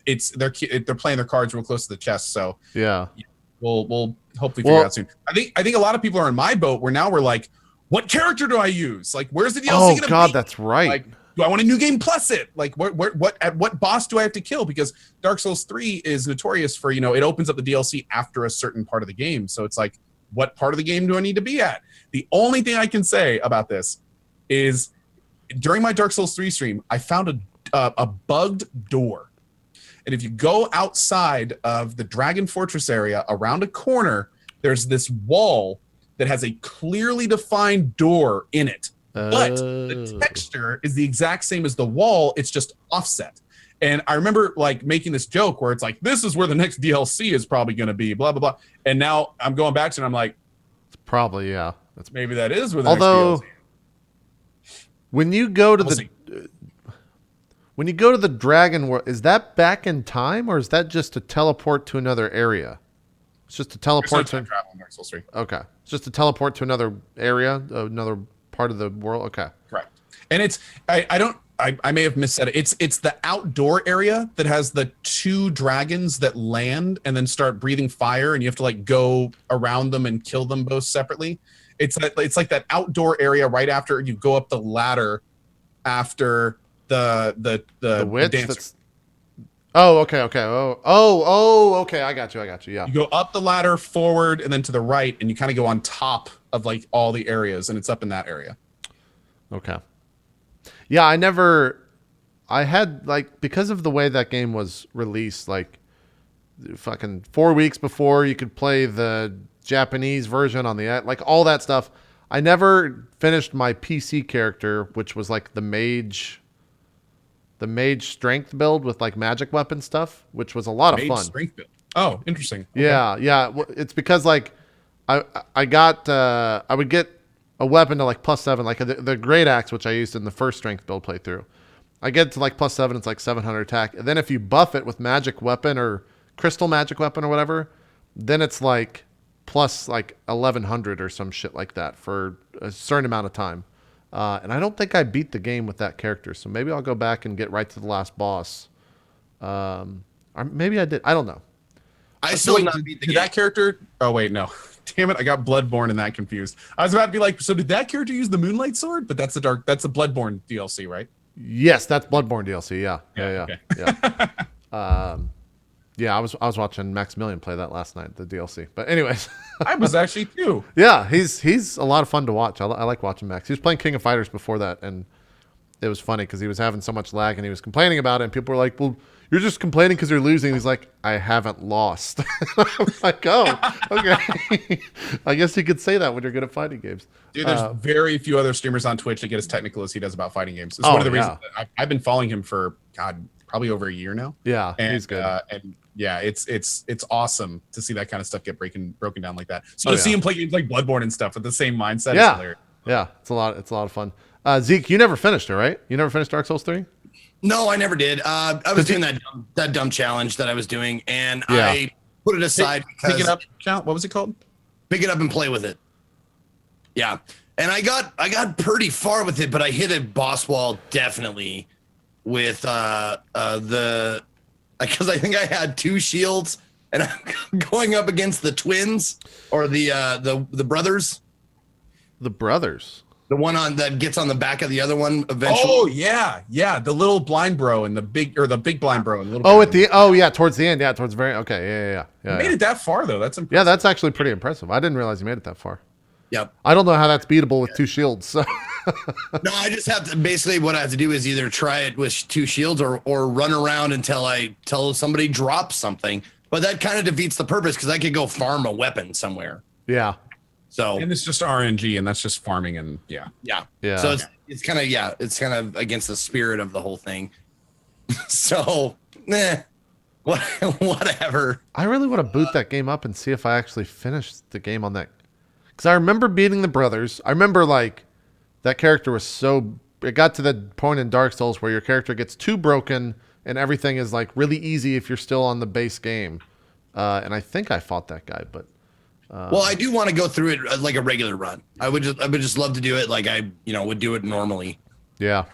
C: they're playing their cards real close to the chest. So
A: yeah,
C: we'll hopefully figure it out soon. I think a lot of people are in my boat where now we're like, what character do I use? Like, where's the DLC
A: oh
C: gonna
A: God,
C: be?
A: that's right.
C: Like, do I want a new game plus it? Like, what boss do I have to kill? Because Dark Souls 3 is notorious for, it opens up the DLC after a certain part of the game. So it's like, what part of the game do I need to be at? The only thing I can say about this is during my Dark Souls 3 stream, I found a bugged door. And if you go outside of the Dragon Fortress area around a corner, there's this wall that has a clearly defined door in it. But the texture is the exact same as the wall. It's just offset. And I remember like making this joke where it's like, this is where the next DLC is probably going to be, blah, blah, blah. And now I'm going back to it and I'm like,
A: it's probably, yeah.
C: That's maybe that is where the
A: next DLC. When you go to when you go to the Dragon World, is that back in time or is that just to teleport to another area? It's just to teleport to
C: travel in Dark Souls 3.
A: Okay. It's just to teleport to another area, another part of the world. Okay.
C: Correct. And it's I may have missaid it. It's the outdoor area that has the 2 dragons that land and then start breathing fire, and you have to like go around them and kill them both separately. It's like that outdoor area right after you go up the ladder after the
A: witch
C: dancer.
A: that's Oh, okay. Okay. I got you. Yeah.
C: You go up the ladder, forward, and then to the right, and you kind of go on top of like all the areas, and it's up in that area.
A: Okay. Yeah, I had like, because of the way that game was released, like fucking 4 weeks before you could play the Japanese version on the, like all that stuff. I never finished my PC character, which was like the mage strength build with like magic weapon stuff, which was a lot of fun.
C: Strength build. Oh, interesting. Okay.
A: Yeah. It's because like I would get a weapon to like +7, like the great axe, which I used in the first strength build playthrough. I get to like +7, it's like 700 attack. And then if you buff it with magic weapon or crystal magic weapon or whatever, then it's like plus like 1100 or some shit like that for a certain amount of time. And I don't think I beat the game with that character, so maybe I'll go back and get right to the last boss. Or maybe I did. I don't know.
B: I still not beat the game.
C: That character. Oh wait, no. Damn it! I got Bloodborne and that confused. I was about to be like, so did that character use the Moonlight Sword? But that's the Bloodborne DLC, right?
A: Yes, that's Bloodborne DLC. Yeah.
C: Okay.
A: Yeah. Yeah, I was watching Maximilian play that last night, the DLC. But anyways,
C: I was actually too.
A: Yeah, he's a lot of fun to watch. I like watching Max. He was playing King of Fighters before that, and it was funny because he was having so much lag and he was complaining about it. And people were like, "Well, you're just complaining because you're losing." He's like, "I haven't lost." I'm like, "Oh, okay." I guess you could say that when you're good at fighting games.
C: Dude, there's very few other streamers on Twitch that get as technical as he does about fighting games. It's one of the reasons that I've been following him for probably over a year now.
A: Yeah,
C: and,
A: he's good.
C: And yeah, it's awesome to see that kind of stuff get broken down like that. So to see him play games like Bloodborne and stuff with the same mindset is hilarious.
A: Yeah, it's a lot of fun. Zeke, you never finished it, right? You never finished Dark Souls 3?
B: No, I never did. I was doing that dumb challenge that I was doing, and I put it aside because
C: pick it up. What was it called?
B: Pick it up and play with it. Yeah, and I got pretty far with it, but I hit a boss wall definitely with because I think I had 2 shields, and I'm going up against the twins or the brothers.
A: The brothers.
B: The one that gets on the back of the other one eventually.
C: Oh yeah, the little blind bro and the big blind bro and little.
A: Towards the end, towards the very yeah.
C: You made it that far though. That's impressive.
A: Yeah, that's actually pretty impressive. I didn't realize you made it that far.
B: Yep.
A: I don't know how that's beatable with 2 shields. So.
B: No, I just have to basically what I have to do is either try it with 2 shields or run around until somebody drops something. But that kind of defeats the purpose because I could go farm a weapon somewhere.
A: Yeah.
B: So
C: and it's just RNG and that's just farming and yeah.
B: So it's kind of against the spirit of the whole thing. So whatever.
A: I really want to boot that game up and see if I actually finished the game on that. Because I remember beating the brothers. I remember like that character was so. It got to the point in Dark Souls where your character gets too broken and everything is like really easy if you're still on the base game. And I think I fought that guy, but.
B: Well, I do want to go through it like a regular run. I would just love to do it like I would do it normally.
A: Yeah.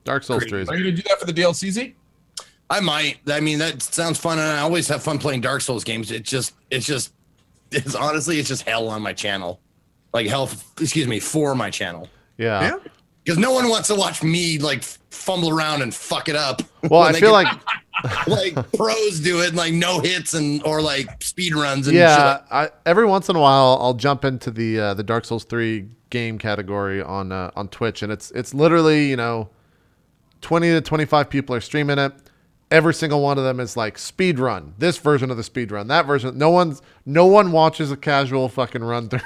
A: Dark Souls 3.
C: Are you gonna do that for the DLC, Z?
B: I might. I mean, that sounds fun, and I always have fun playing Dark Souls games. It's honestly just hell on my channel, like hell. Excuse me, for my channel.
A: Yeah.
B: Because no one wants to watch me like fumble around and fuck it up.
A: Well, I feel like
B: pros do it, and, like no hits or like speed runs. And shit.
A: Every once in a while I'll jump into the Dark Souls 3 game category on Twitch, and it's literally 20 to 25 people are streaming it. Every single one of them is like speed run. This version of the speed run, that version. No one watches a casual fucking run through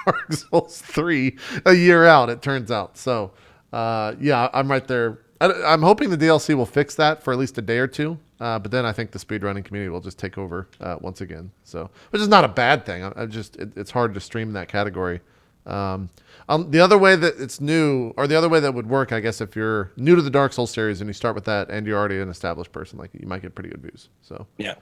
A: Dark Souls 3 a year out. It turns out. So I'm right there. I'm hoping the DLC will fix that for at least a day or two. But then I think the speedrunning community will just take over once again. So, which is not a bad thing. It's hard to stream in that category. The other way that it's new, or the other way that would work, I guess, if you're new to the Dark Souls series and you start with that, and you're already an established person, like you might get pretty good views. So
B: yeah,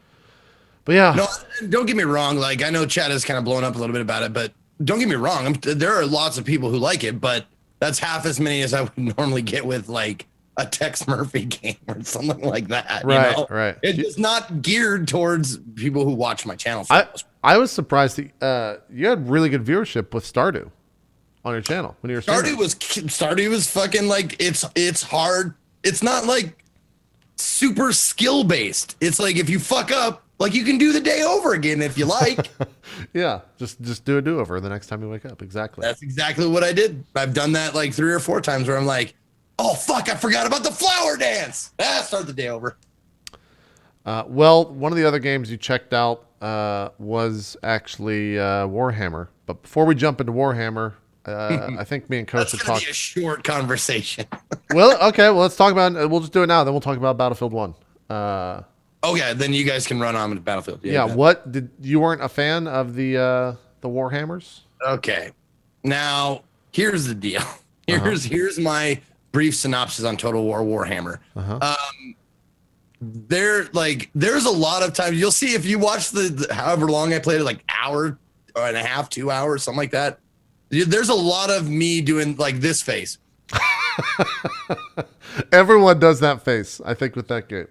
A: but yeah,
B: no, don't get me wrong. Like I know chat has kind of blown up a little bit about it, but don't get me wrong. There are lots of people who like it, but that's half as many as I would normally get with like a Tex Murphy game or something like that.
A: Right, right.
B: It's not geared towards people who watch my channel.
A: I was surprised that you had really good viewership with Stardew on your channel when you were
B: Stardew was fucking like it's hard. It's not like super skill based. It's like if you fuck up, like you can do the day over again if you like.
A: Yeah, just do a do-over the next time you wake up. Exactly.
B: That's exactly what I did. I've done that like 3 or 4 times where I'm like, oh fuck, I forgot about the flower dance. Start the day over.
A: Well, one of the other games you checked out was actually Warhammer. But before we jump into Warhammer, I think me and Coach should talk.
B: Be a short conversation.
A: Well, okay. Well, let's talk about. We'll just do it now. Then we'll talk about Battlefield 1.
B: Okay, then you guys can run on to Battlefield.
A: Yeah. What did you weren't a fan of the Warhammers?
B: Okay. Now here's the deal. Here's my brief synopsis on Total War Warhammer. There's a lot of times you'll see if you watch the however long I played it, like hour and a half, 2 hours, something like that. There's a lot of me doing like this face.
A: Everyone does that face, I think, with that game.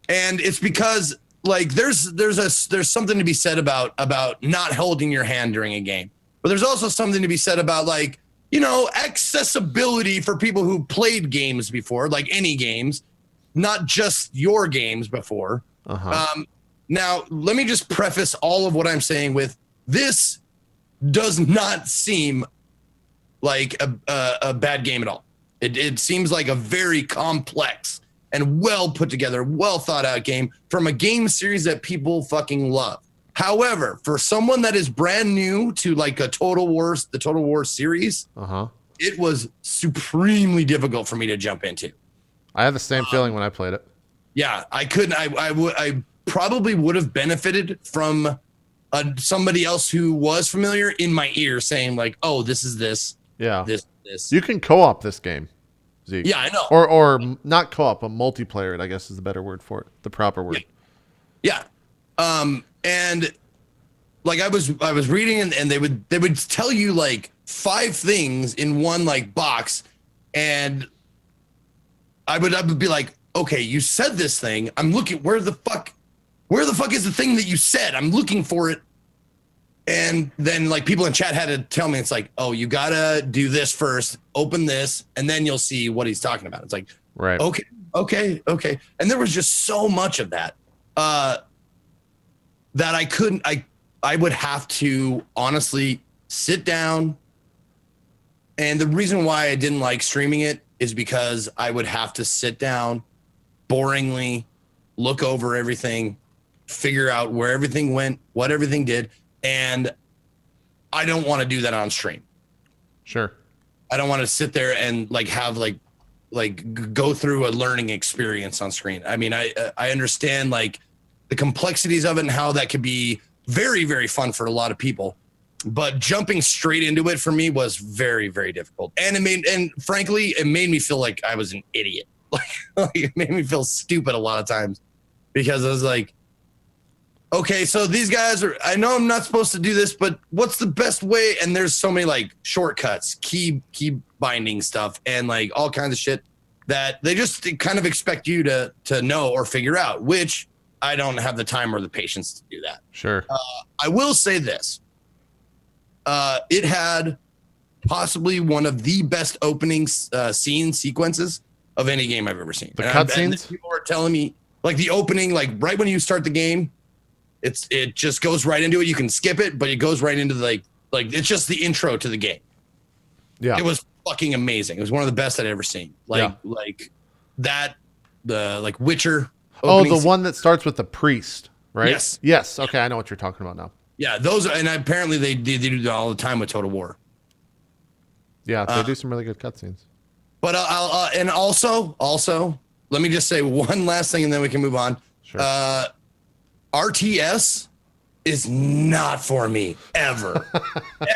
B: And it's because like there's something to be said about not holding your hand during a game. But there's also something to be said about like, accessibility for people who played games before, like any games, not just your games before. Now, let me just preface all of what I'm saying with this does not seem like a bad game at all. It seems like a very complex and well put together, well thought out game from a game series that people fucking love. However, for someone that is brand new to like the Total War series, it was supremely difficult for me to jump into.
A: I had the same feeling when I played it.
B: Yeah, I couldn't. I probably would have benefited from somebody else who was familiar in my ear saying like, "Oh, this is this."
A: Yeah.
B: This.
A: You can co-op this game, Zeke.
B: Yeah, I know.
A: Or not co-op, but multiplayer, I guess is the better word for it. The proper word.
B: Yeah. And like I was reading and they would tell you like 5 things in one like box, and I would be like, okay, you said this thing. I'm looking where the fuck is the thing that you said? I'm looking for it. And then like people in chat had to tell me, it's like, oh, you gotta do this first, open this, and then you'll see what he's talking about. It's like,
A: right.
B: Okay. And there was just so much of that that I couldn't, I would have to honestly sit down. And the reason why I didn't like streaming it is because I would have to sit down boringly, look over everything, figure out where everything went, what everything did. And I don't want to do that on stream.
A: Sure.
B: I don't want to sit there and like have like go through a learning experience on screen. I mean, I understand like the complexities of it and how that could be very, very fun for a lot of people. but jumping straight into it for me was very, very difficult. And frankly, it made me feel like I was an idiot. Like it made me feel stupid a lot of times because I was like, okay, so these guys are, I know I'm not supposed to do this, but what's the best way? And there's so many like shortcuts, key binding stuff, and like all kinds of shit that they just kind of expect you to know or figure out, which I don't have the time or the patience to do that.
A: Sure.
B: I will say this. It had possibly one of the best opening scene sequences of any game I've ever seen.
A: The cutscenes?
B: People were telling me, like the opening, like right when you start the game, it just goes right into it. You can skip it, but it goes right into the, like it's just the intro to the game.
A: Yeah,
B: it was fucking amazing. It was one of the best I'd ever seen. Like that, the like Witcher.
A: Oh, the one that starts with the priest, right?
B: Yes.
A: Yes. Okay, I know what you're talking about now.
B: Yeah, those are, and apparently they do that all the time with Total War.
A: Yeah, they do some really good cutscenes.
B: But and also, let me just say one last thing, and then we can move on.
A: Sure.
B: RTS is not for me ever,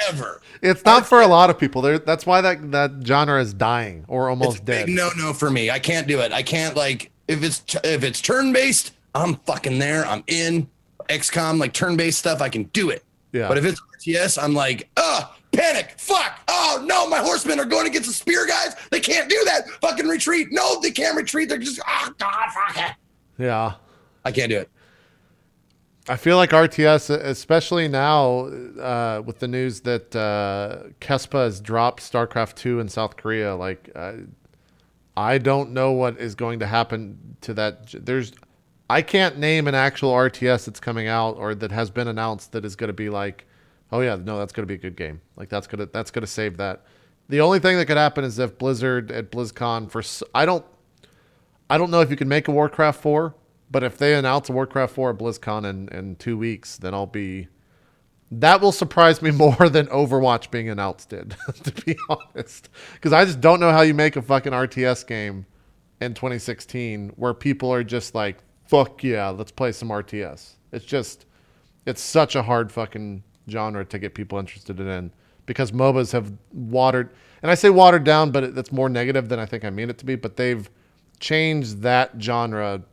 B: ever.
A: It's not for a lot of people. That's why that genre is dying or almost dead.
B: Big no for me. I can't do it. I can't, like, if it's turn based, I'm fucking there. I'm in. XCOM, like turn based stuff, I can do it.
A: Yeah.
B: But if it's RTS, I'm like, panic, fuck, oh no, my horsemen are going against the spear guys. They can't do that. Fucking retreat. No, they can't retreat. They're just, oh god, fuck it.
A: Yeah.
B: I can't do it.
A: I feel like RTS, especially now with the news that Kespa has dropped StarCraft 2 in South Korea. Like, I don't know what is going to happen to that. I can't name an actual RTS that's coming out or that has been announced that is going to be like, oh yeah, no, that's going to be a good game. Like that's going to save that. The only thing that could happen is if Blizzard at BlizzCon I don't know if you can make a Warcraft 4. But if they announce a Warcraft 4 at BlizzCon in 2 weeks, then that will surprise me more than Overwatch being announced did, to be honest. Because I just don't know how you make a fucking RTS game in 2016 where people are just like, fuck yeah, let's play some RTS. It's such a hard fucking genre to get people interested in because MOBAs have watered, and I say watered down, but that's more negative than I think I mean it to be, but they've changed that genre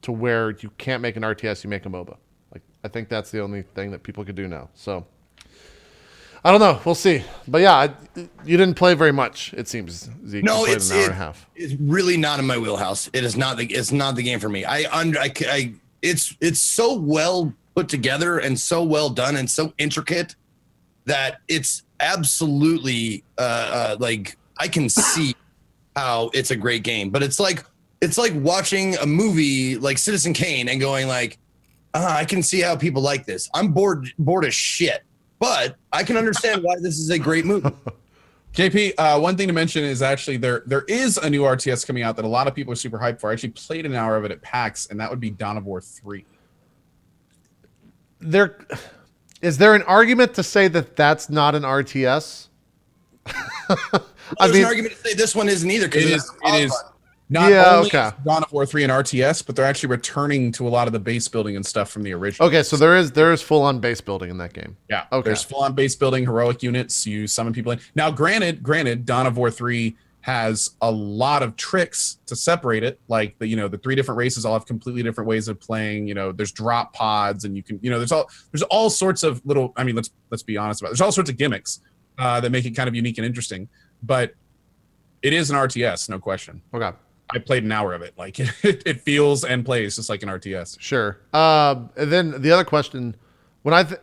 A: to where you can't make an RTS, you make a MOBA. Like I think that's the only thing that people could do now. So I don't know. We'll see. But yeah, you didn't play very much. It seems. Zeke.
B: No,
A: you played
B: it's
A: an hour and a half.
B: It's really not in my wheelhouse. It is not. It's not the game for me. It's so well put together and so well done and so intricate that it's absolutely like I can see how it's a great game. But it's like watching a movie like Citizen Kane and going like, I can see how people like this. I'm bored as shit, but I can understand why this is a great movie.
C: JP, one thing to mention is actually there is a new RTS coming out that a lot of people are super hyped for. I actually played an hour of it at PAX, and that would be Dawn of War 3.
A: Is there an argument to say that that's not an RTS?
B: There's an argument to say this one isn't either because
C: it is. Not only is Dawn of War 3 and RTS, but they're actually returning to a lot of the base building and stuff from the original.
A: Okay, so there is full on base building in that game.
C: Yeah.
A: Okay.
C: There's full on base building, heroic units. You summon people in. Now, granted, Dawn of War 3 has a lot of tricks to separate it. Like the 3 different races all have completely different ways of playing. There's drop pods, and you can there's all sorts of little. I mean, let's be honest about it. There's all sorts of gimmicks that make it kind of unique and interesting. But it is an RTS, no question.
A: Okay.
C: I played an hour of it. Like it feels and plays just like an RTS.
A: Sure. And then the other question, do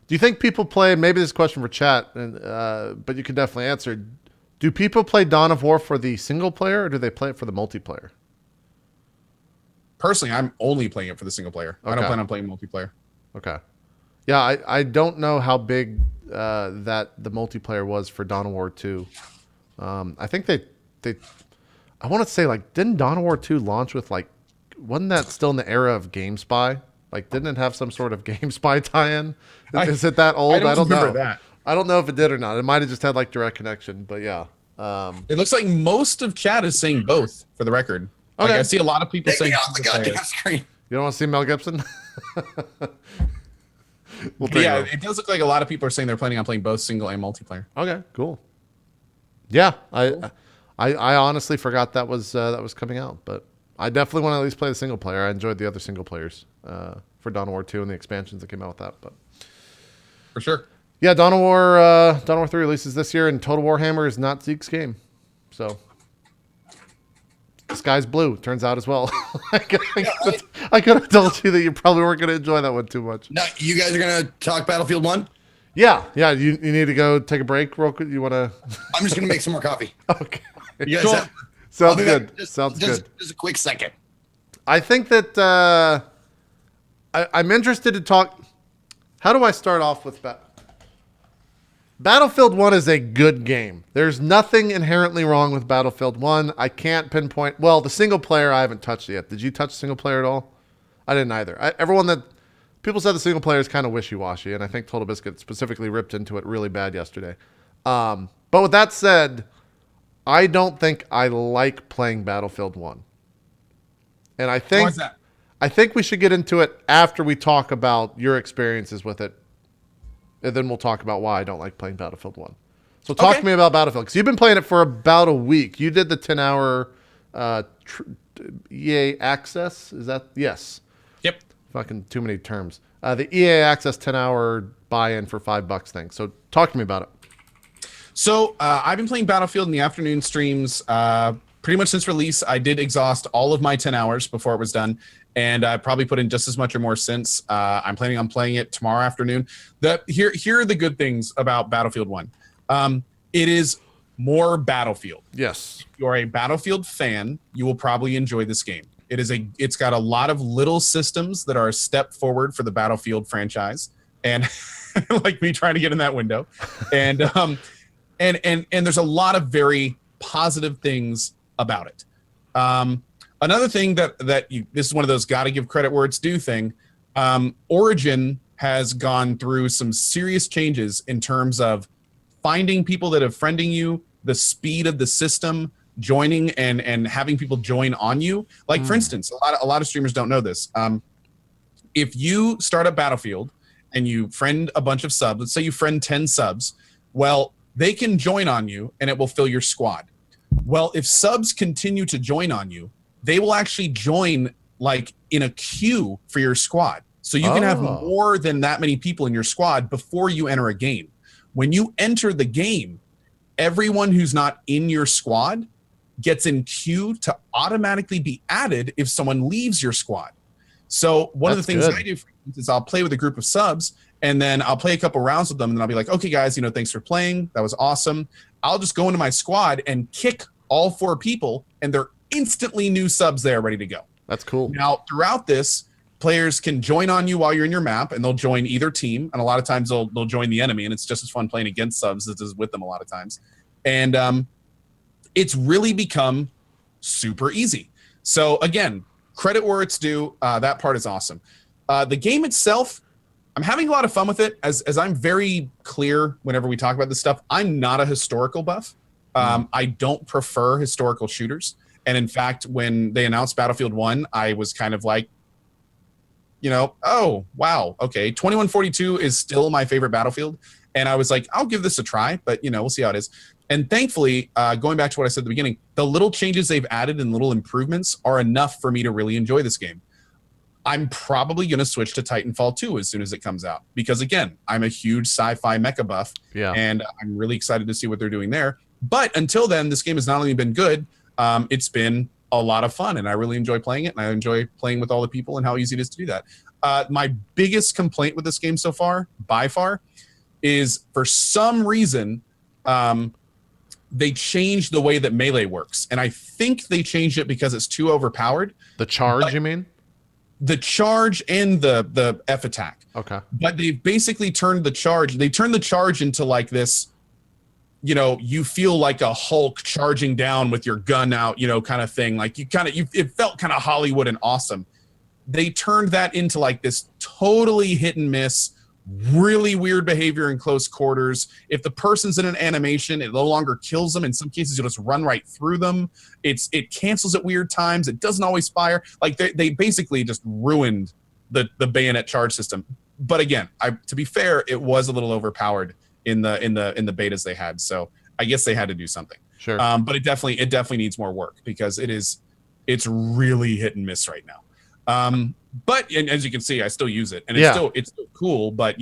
A: you think people play? Maybe this is a question for chat, but you can definitely answer. Do people play Dawn of War for the single player, or do they play it for the multiplayer?
C: Personally, I'm only playing it for the single player. Okay. I don't plan on playing multiplayer.
A: Okay. Yeah, I don't know how big that the multiplayer was for Dawn of War 2. I think they I want to say, like, didn't Dawn of War 2 launch with, like, wasn't that still in the era of GameSpy? Like, didn't it have some sort of GameSpy tie-in? Is it that old? I don't know. That. I don't know if it did or not. It might have just had, like, direct connection, but yeah.
C: It looks like most of chat is saying both, for the record. Okay. Like, I see a lot of people saying...
B: Take me off the goddamn screen.
A: You don't want to see Mel Gibson? We'll take
C: Yeah,
A: it.
C: it does look like a lot of people are saying they're planning on playing both single and multiplayer.
A: Okay, cool. Yeah, I honestly forgot that was coming out, but I definitely want to at least play the single player. I enjoyed the other single players for Dawn of War 2 and the expansions that came out with that. But
C: For sure.
A: yeah, Dawn of War 3 releases this year, and Total Warhammer is not Zeke's game, so the sky's blue. Turns out as well. I could have told you that you probably weren't going to enjoy that one too much.
B: No, you guys are gonna talk Battlefield 1?
A: Yeah. You need to go take a break real quick. You want to?
B: I'm just gonna make some more coffee.
A: Okay.
B: You guys
C: Cool.
B: have,
A: Sounds
B: I'll be
A: good.
B: back.
A: Sounds good.
B: Just a quick second.
A: I think that I'm interested to talk. How do I start off with Battlefield 1 is a good game. There's nothing inherently wrong with Battlefield 1. I can't pinpoint. Well, the single player I haven't touched yet. Did you touch single player at all? I didn't either. People said the single player is kind of wishy-washy, and I think Total Biscuit specifically ripped into it really bad yesterday. But with that said, I don't think I like playing Battlefield 1. And
C: Why is that?
A: I think we should get into it after we talk about your experiences with it. And then we'll talk about why I don't like playing Battlefield 1. So talk to me about Battlefield, because you've been playing it for about a week. You did the 10-hour EA Access. Is that? Yes.
C: Yep.
A: Fucking too many terms. The EA Access 10-hour buy-in for $5 thing. So talk to me about it.
C: So I've been playing Battlefield in the afternoon streams pretty much since release. I did exhaust all of my 10 hours before it was done, and I probably put in just as much or more since. I'm planning on playing it tomorrow afternoon. Here are the good things about Battlefield 1. It is more Battlefield.
A: Yes.
C: If you're a Battlefield fan, you will probably enjoy this game. It's got a lot of little systems that are a step forward for the Battlefield franchise, and like me trying to get in that window, and there's a lot of very positive things about it. Another thing that this is one of those gotta give credit where it's due thing. Origin has gone through some serious changes in terms of finding people that are friending you, the speed of the system, joining and having people join on you. Like for instance, a lot of streamers don't know this. If you start a Battlefield and you friend a bunch of subs, let's say you friend 10 subs, well, they can join on you and it will fill your squad. Well, if subs continue to join on you, they will actually join like in a queue for your squad. So you can have more than that many people in your squad before you enter a game. When you enter the game, everyone who's not in your squad gets in queue to automatically be added if someone leaves your squad. So one of the things I do is I'll play with a group of subs, and then I'll play a couple rounds with them, and then I'll be like, okay, guys, thanks for playing. That was awesome. I'll just go into my squad and kick all 4 people, and they're instantly new subs there ready to go.
A: That's cool.
C: Now, throughout this, players can join on you while you're in your map, and they'll join either team, and a lot of times they'll join the enemy, and it's just as fun playing against subs as it is with them a lot of times. And it's really become super easy. So again, credit where it's due. That part is awesome. The game itself, I'm having a lot of fun with it. As I'm very clear whenever we talk about this stuff, I'm not a historical buff. I don't prefer historical shooters. And in fact, when they announced Battlefield 1, I was kind of like, oh, wow, okay. 2142 is still my favorite Battlefield. And I was like, I'll give this a try, but, we'll see how it is. And thankfully, going back to what I said at the beginning, the little changes they've added and little improvements are enough for me to really enjoy this game. I'm probably going to switch to Titanfall 2 as soon as it comes out. Because, again, I'm a huge sci-fi mecha buff. Yeah. And I'm really excited to see what they're doing there. But until then, this game has not only been good, it's been a lot of fun. And I really enjoy playing it. And I enjoy playing with all the people and how easy it is to do that. My biggest complaint with this game so far, by far, is for some reason, they changed the way that melee works. And I think they changed it because it's too overpowered.
A: The charge, you mean?
C: The charge and the F attack.
A: Okay.
C: But they've basically turned the charge. They turned the charge into like this, you feel like a Hulk charging down with your gun out, kind of thing. Like it felt kind of Hollywood and awesome. They turned that into like this totally hit and miss, really weird behavior in close quarters. If the person's in an animation, it no longer kills them. In some cases, you'll just run right through them. It cancels at weird times. It doesn't always fire. Like they basically just ruined the bayonet charge system. but again, to be fair, it was a little overpowered in the betas they had. So I guess they had to do something.
A: Sure.
C: But it definitely needs more work because it's really hit and miss right now. But as you can see, I still use it, and it's still cool. But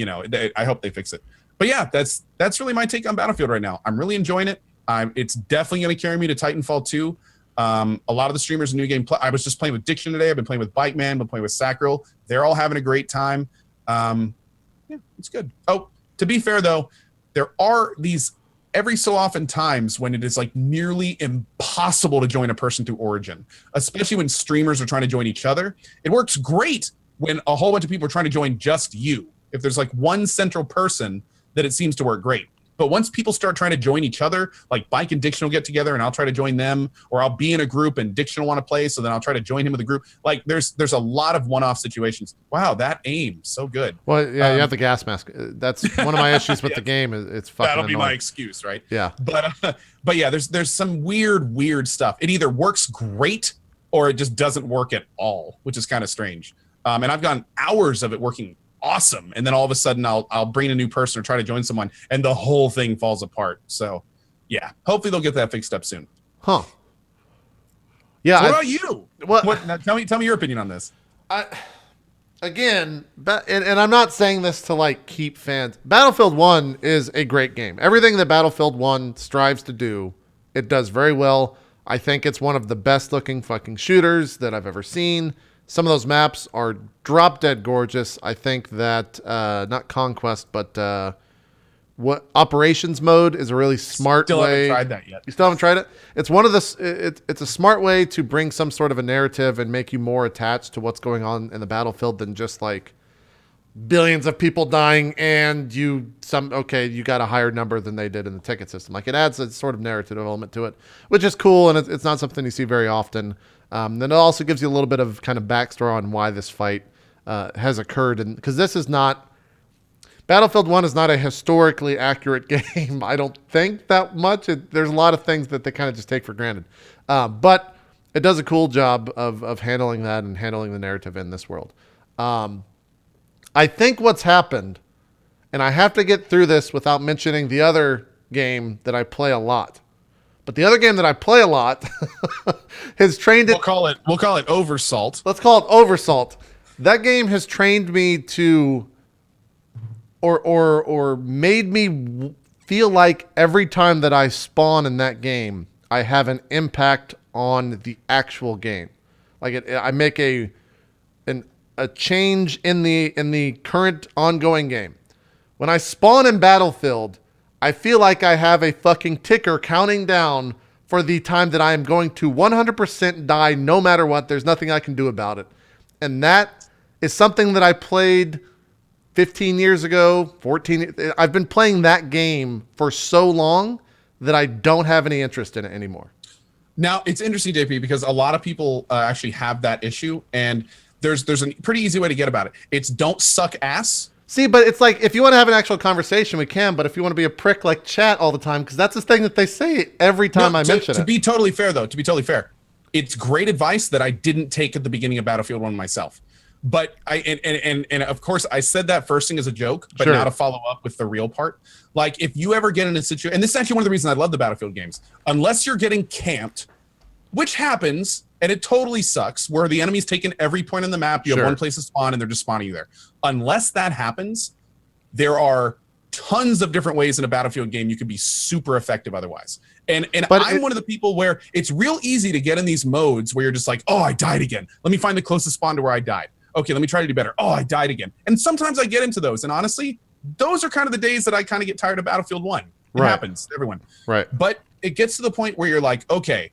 C: I hope they fix it. But yeah, that's really my take on Battlefield right now. I'm really enjoying it. It's definitely going to carry me to Titanfall 2. A lot of the streamers in New Game, I was just playing with Diction today. I've been playing with Bike Man, been playing with Sacral. They're all having a great time. Yeah, it's good. Oh, to be fair though, there are these every so often times when it is like nearly impossible to join a person through Origin, especially when streamers are trying to join each other. It works great when a whole bunch of people are trying to join just you. If there's like one central person, that it seems to work great. But once people start trying to join each other, like Bike and Diction will get together and I'll try to join them, or I'll be in a group and Diction will want to play, so then I'll try to join him with a group. Like there's a lot of one-off situations. Wow, that aim, so good.
A: Well, yeah, you have the gas mask. That's one of my issues with the game. It's fucking
C: That'll
A: annoying.
C: be my excuse, right?
A: Yeah.
C: But yeah, there's some weird stuff. It either works great or it just doesn't work at all, which is kind of strange. And I've gotten hours of it working awesome, and then all of a sudden I'll bring a new person or try to join someone and the whole thing falls apart. So yeah, hopefully they'll get that fixed up soon.
A: Yeah.
C: So what about you?
A: What
C: Now, tell me your opinion on this.
A: Again, and I'm not saying this to like keep fans. Battlefield 1 is a great game. Everything that Battlefield 1 strives to do, it does very well. I think it's one of the best looking fucking shooters that I've ever seen. Some of those maps are drop dead gorgeous. I think that not Conquest, but what Operations mode is a really smart
C: Still
A: way.
C: haven't tried that yet.
A: You still haven't tried it? It's one of the. It's a smart way to bring some sort of a narrative and make you more attached to what's going on in the battlefield than just like billions of people dying and you got a higher number than they did in the ticket system. Like it adds a sort of narrative element to it, which is cool, and it's not something you see very often. Then it also gives you a little bit of kind of backstory on why this fight has occurred, and because this is not Battlefield 1 is not a historically accurate game. I don't think that much. There's a lot of things that they kind of just take for granted, but it does a cool job of handling that and handling the narrative in this world. I think what's happened, and I have to get through this without mentioning the other game that I play a lot. But the other game that I play a lot has trained it.
C: We'll call it Oversalt.
A: Let's call it Oversalt. That game has trained me to, or made me feel like every time that I spawn in that game, I have an impact on the actual game. Like I make a change in the current ongoing game. When I spawn in Battlefield, I feel like I have a fucking ticker counting down for the time that I am going to 100% die no matter what. There's nothing I can do about it. And that is something that I played 15 years ago, 14. I've been playing that game for so long that I don't have any interest in it anymore.
C: Now, it's interesting, JP, because a lot of people actually have that issue, and there's a pretty easy way to get about it. It's don't suck ass.
A: See, but it's like, if you want to have an actual conversation, we can. But if you want to be a prick, like chat all the time, because that's the thing that they say every time I mention it.
C: To be totally fair, though, it's great advice that I didn't take at the beginning of Battlefield 1 myself. But and of course, I said that first thing as a joke, but
A: Sure.
C: now to follow up with the real part. Like, if you ever get in a situation, and this is actually one of the reasons I love the Battlefield games, unless you're getting camped, which happens, and it totally sucks, where the enemy's taken every point on the map, you
A: Sure.
C: have one place to spawn, and they're just spawning you there. Unless that happens, there are tons of different ways in a Battlefield game you can be super effective otherwise. And I'm one of the people where it's real easy to get in these modes where you're just like, oh, I died again. Let me find the closest spawn to where I died. Okay, let me try to do better. Oh, I died again. And sometimes I get into those. And honestly, those are kind of the days that I kind of get tired of Battlefield 1. It happens to everyone.
A: Right.
C: But it gets to the point where you're like, okay,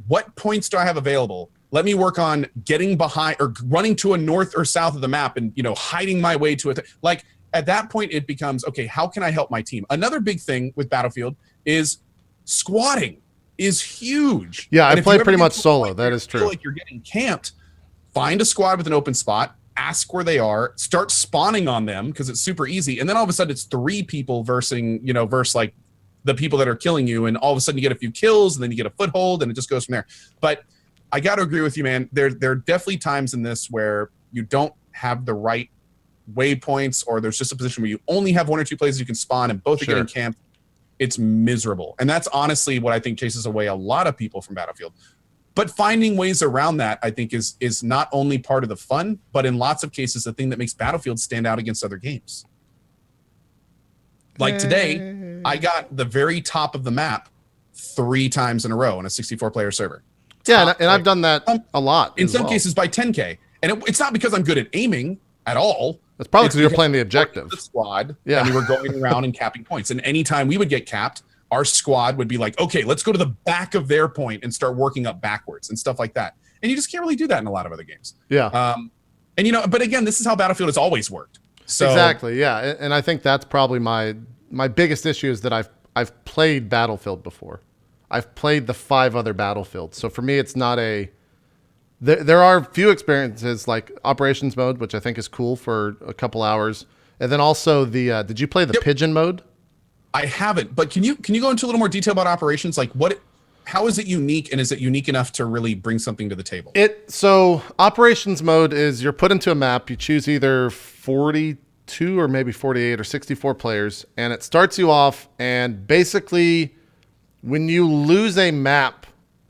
C: what points do I have available? Let me work on getting behind or running to a north or south of the map and, hiding my way to it. Like, at that point, it becomes, okay, how can I help my team? Another big thing with Battlefield is squatting is huge.
A: Yeah,
C: And
A: I
C: if
A: play
C: you ever
A: pretty
C: get
A: much
C: to a
A: solo.
C: point
A: That
C: where
A: is
C: you
A: true.
C: feel like you're getting camped, find a squad with an open spot, ask where they are, start spawning on them because it's super easy. And then all of a sudden it's 3 people versus like the people that are killing you. And all of a sudden you get a few kills and then you get a foothold and it just goes from there. But I got to agree with you, man. There are definitely times in this where you don't have the right waypoints, or there's just a position where you only have 1 or 2 places you can spawn and both are getting camped. It's miserable. And that's honestly what I think chases away a lot of people from Battlefield. But finding ways around that, I think, is not only part of the fun, but in lots of cases, the thing that makes Battlefield stand out against other games. Like today, I got the very top of the map 3 times in a row on a 64-player server.
A: Yeah, and I've done that a lot.
C: In some cases by 10K. And it's not because I'm good at aiming at all.
A: It's probably because you're playing the objective.
C: The squad, and we were going around and capping points. And anytime we would get capped, our squad would be like, okay, let's go to the back of their point and start working up backwards and stuff like that. And you just can't really do that in a lot of other games.
A: Yeah.
C: And but again, this is how Battlefield has always worked. So
A: exactly. Yeah. And I think that's probably my biggest issue is that I've played Battlefield before. I've played the 5 other Battlefields. So for me, it's not there are few experiences like operations mode, which I think is cool for a couple hours. And then also did you play the Pigeon mode?
C: I haven't, but can you go into a little more detail about operations? Like how is it unique, and is it unique enough to really bring something to the table?
A: So operations mode is you're put into a map. You choose either 42 or maybe 48 or 64 players, and it starts you off. And basically, when you lose a map,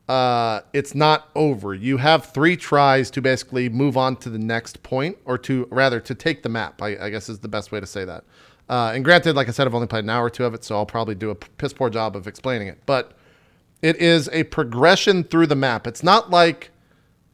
A: it's not over. You have 3 tries to basically move on to the next point, or to take the map, I guess is the best way to say that. And granted, like I said, I've only played an hour or 2 of it, so I'll probably do a piss poor job of explaining it. But it is a progression through the map. It's not like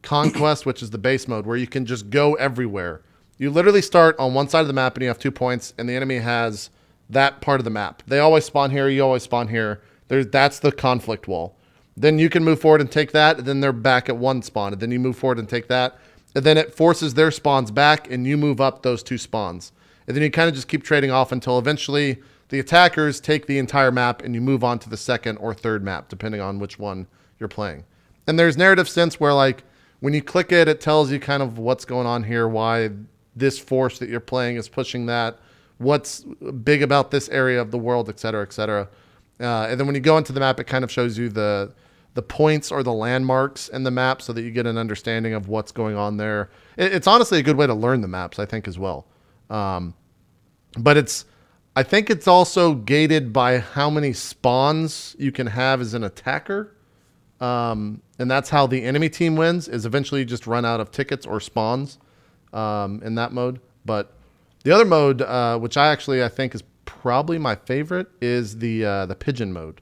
A: Conquest, which is the base mode, where you can just go everywhere. You literally start on one side of the map and you have 2 points, and the enemy has that part of the map. They always spawn here. You always spawn here. That's the conflict wall. Then you can move forward and take that, and then they're back at 1 spawn. And then you move forward and take that. And then it forces their spawns back, and you move up those 2 spawns. And then you kind of just keep trading off until eventually the attackers take the entire map and you move on to the 2nd or 3rd map, depending on which one you're playing. And there's narrative sense where, like, when you click it, it tells you kind of what's going on here, why this force that you're playing is pushing that, what's big about this area of the world, et cetera, et cetera. And then when you go into the map, it kind of shows you the points or the landmarks in the map so that you get an understanding of what's going on there. It's honestly a good way to learn the maps, I think, as well. But I think it's also gated by how many spawns you can have as an attacker. And that's how the enemy team wins, is eventually you just run out of tickets or spawns in that mode. But the other mode, which I think is probably my favorite, is the Pigeon mode.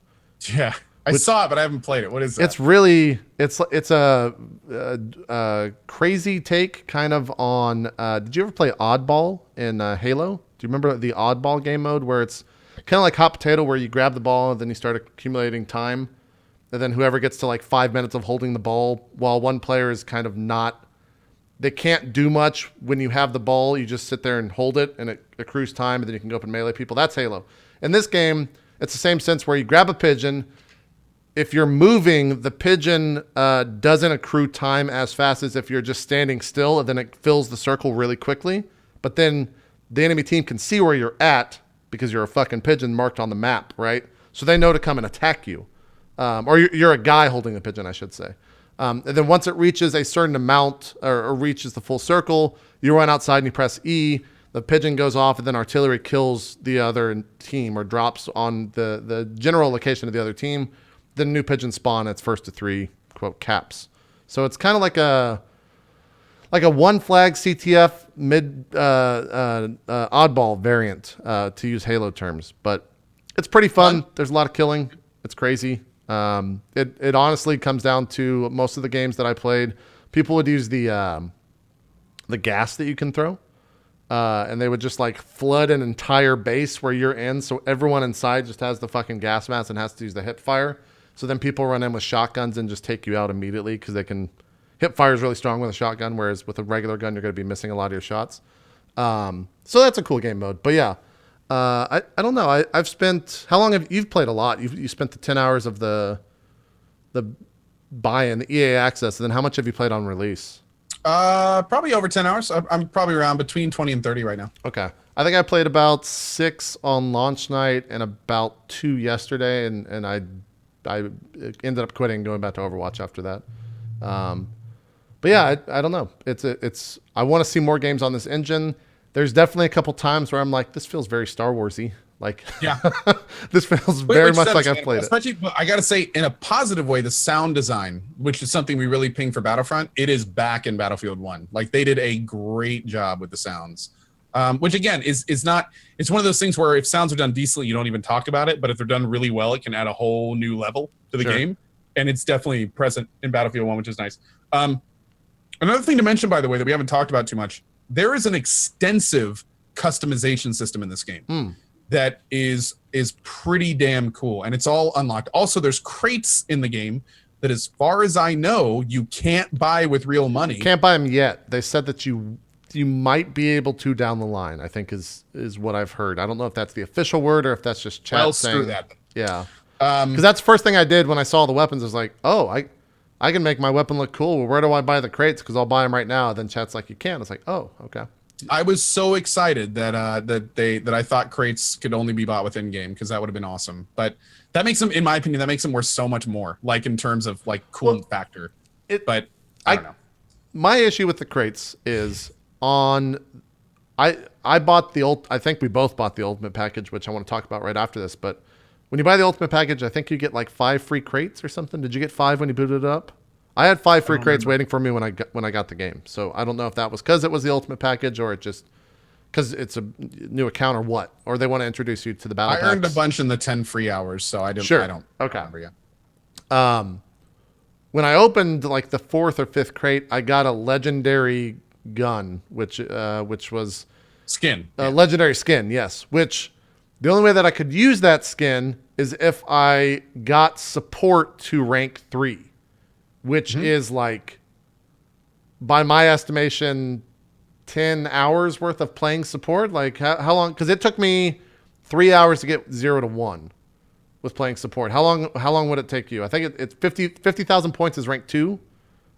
C: Yeah. I saw it, but I haven't played it. What is that?
A: It's really it's a crazy take kind of on. Did you ever play Oddball in Halo? Do you remember the Oddball game mode where it's kind of like hot potato, where you grab the ball and then you start accumulating time, and then whoever gets to like 5 minutes of holding the ball, while one player is kind of not. They can't do much when you have the ball. You just sit there and hold it, and it accrues time, and then you can go up and melee people. That's Halo. In this game, it's the same sense where you grab a pigeon. If you're moving, the pigeon doesn't accrue time as fast as if you're just standing still, and then it fills the circle really quickly. But then the enemy team can see where you're at because you're a fucking pigeon marked on the map, right? So they know to come and attack you. Or you're a guy holding a pigeon, I should say. And then once it reaches a certain amount or reaches the full circle, you run outside and you press E. The pigeon goes off, and then artillery kills the other team or drops on the general location of the other team. Then new pigeons spawn. It's 1st to 3 quote caps. So it's kind of like a 1 flag CTF mid oddball variant, to use Halo terms. But it's pretty fun. There's a lot of killing. It's crazy. It honestly comes down to most of the games that I played. People would use the gas that you can throw, and they would just like flood an entire base where you're in, so everyone inside just has the fucking gas mask and has to use the hip fire. So then people run in with shotguns and just take you out immediately because they can. Hip fire is really strong with a shotgun, whereas with a regular gun you're going to be missing a lot of your shots. So that's a cool game mode. But yeah. I don't know. I've spent, how long have you've played a lot? You spent the 10 hours of the buy-in, the EA access, and then how much have you played on release?
C: Probably over 10 hours. I'm probably around between 20 and 30 right now.
A: Okay. I think I played about 6 on launch night and about 2 yesterday, and I ended up quitting, going back to Overwatch after that. But yeah, I don't know. I want to see more games on this engine. there's definitely a couple times where I'm like, this feels very Star Warsy. Like,
C: Yeah.
A: this feels very
C: Which
A: much
C: is
A: like I've played it.
C: especially, but I gotta say, in a positive way, the sound design, which is something we really ping for Battlefront, it is back in Battlefield 1. Like, they did a great job with the sounds. Which again is not, it's one of those things where if sounds are done decently, you don't even talk about it, but if they're done really well, it can add a whole new level to the game. And it's definitely present in Battlefield 1, which is nice. Another thing to mention, by the way, that we haven't talked about too much, there is an extensive customization system in this game that is pretty damn cool, and it's all unlocked. Also, there's crates in the game that, as far as I know, you can't buy with real money.
A: Can't buy them yet. They said that you might be able to down the line, I think is what I've heard. I don't know if that's the official word or if that's just chat saying.
C: Screw that.
A: Yeah. Because that's the first thing I did when I saw the weapons. I was like, oh, I can make my weapon look cool. Well, where do I buy the crates? Because I'll buy them right now. Then chat's like, you can. It's like, oh, okay.
C: I was so excited that I thought crates could only be bought within game, because that would have been awesome. But that makes them, in my opinion, that makes them worth so much more. Like in terms of like cool factor. But I don't know.
A: My issue with the crates is I bought I think we both bought the ultimate package, which I want to talk about right after this. But when you buy the ultimate package, I think you get like 5 free crates or something. Did you get 5 when you booted it up? I had 5 free crates waiting for me when I got the game. So I don't know if that was because it was the ultimate package or it just because it's a new account or what, or they want to introduce you to the battle.
C: I earned a bunch in the 10 free hours, so I don't.
A: Sure.
C: I don't remember yet.
A: When I opened like the 4th or 5th crate, I got a legendary gun, which was
C: Skin.
A: a legendary skin. Yes, which the only way that I could use that skin is if I got support to rank 3. Which is like, by my estimation, 10 hours worth of playing support. Like how long? Because it took me 3 hours to get 0 to 1 with playing support. How long would it take you? I think it's 50,000 points is rank 2.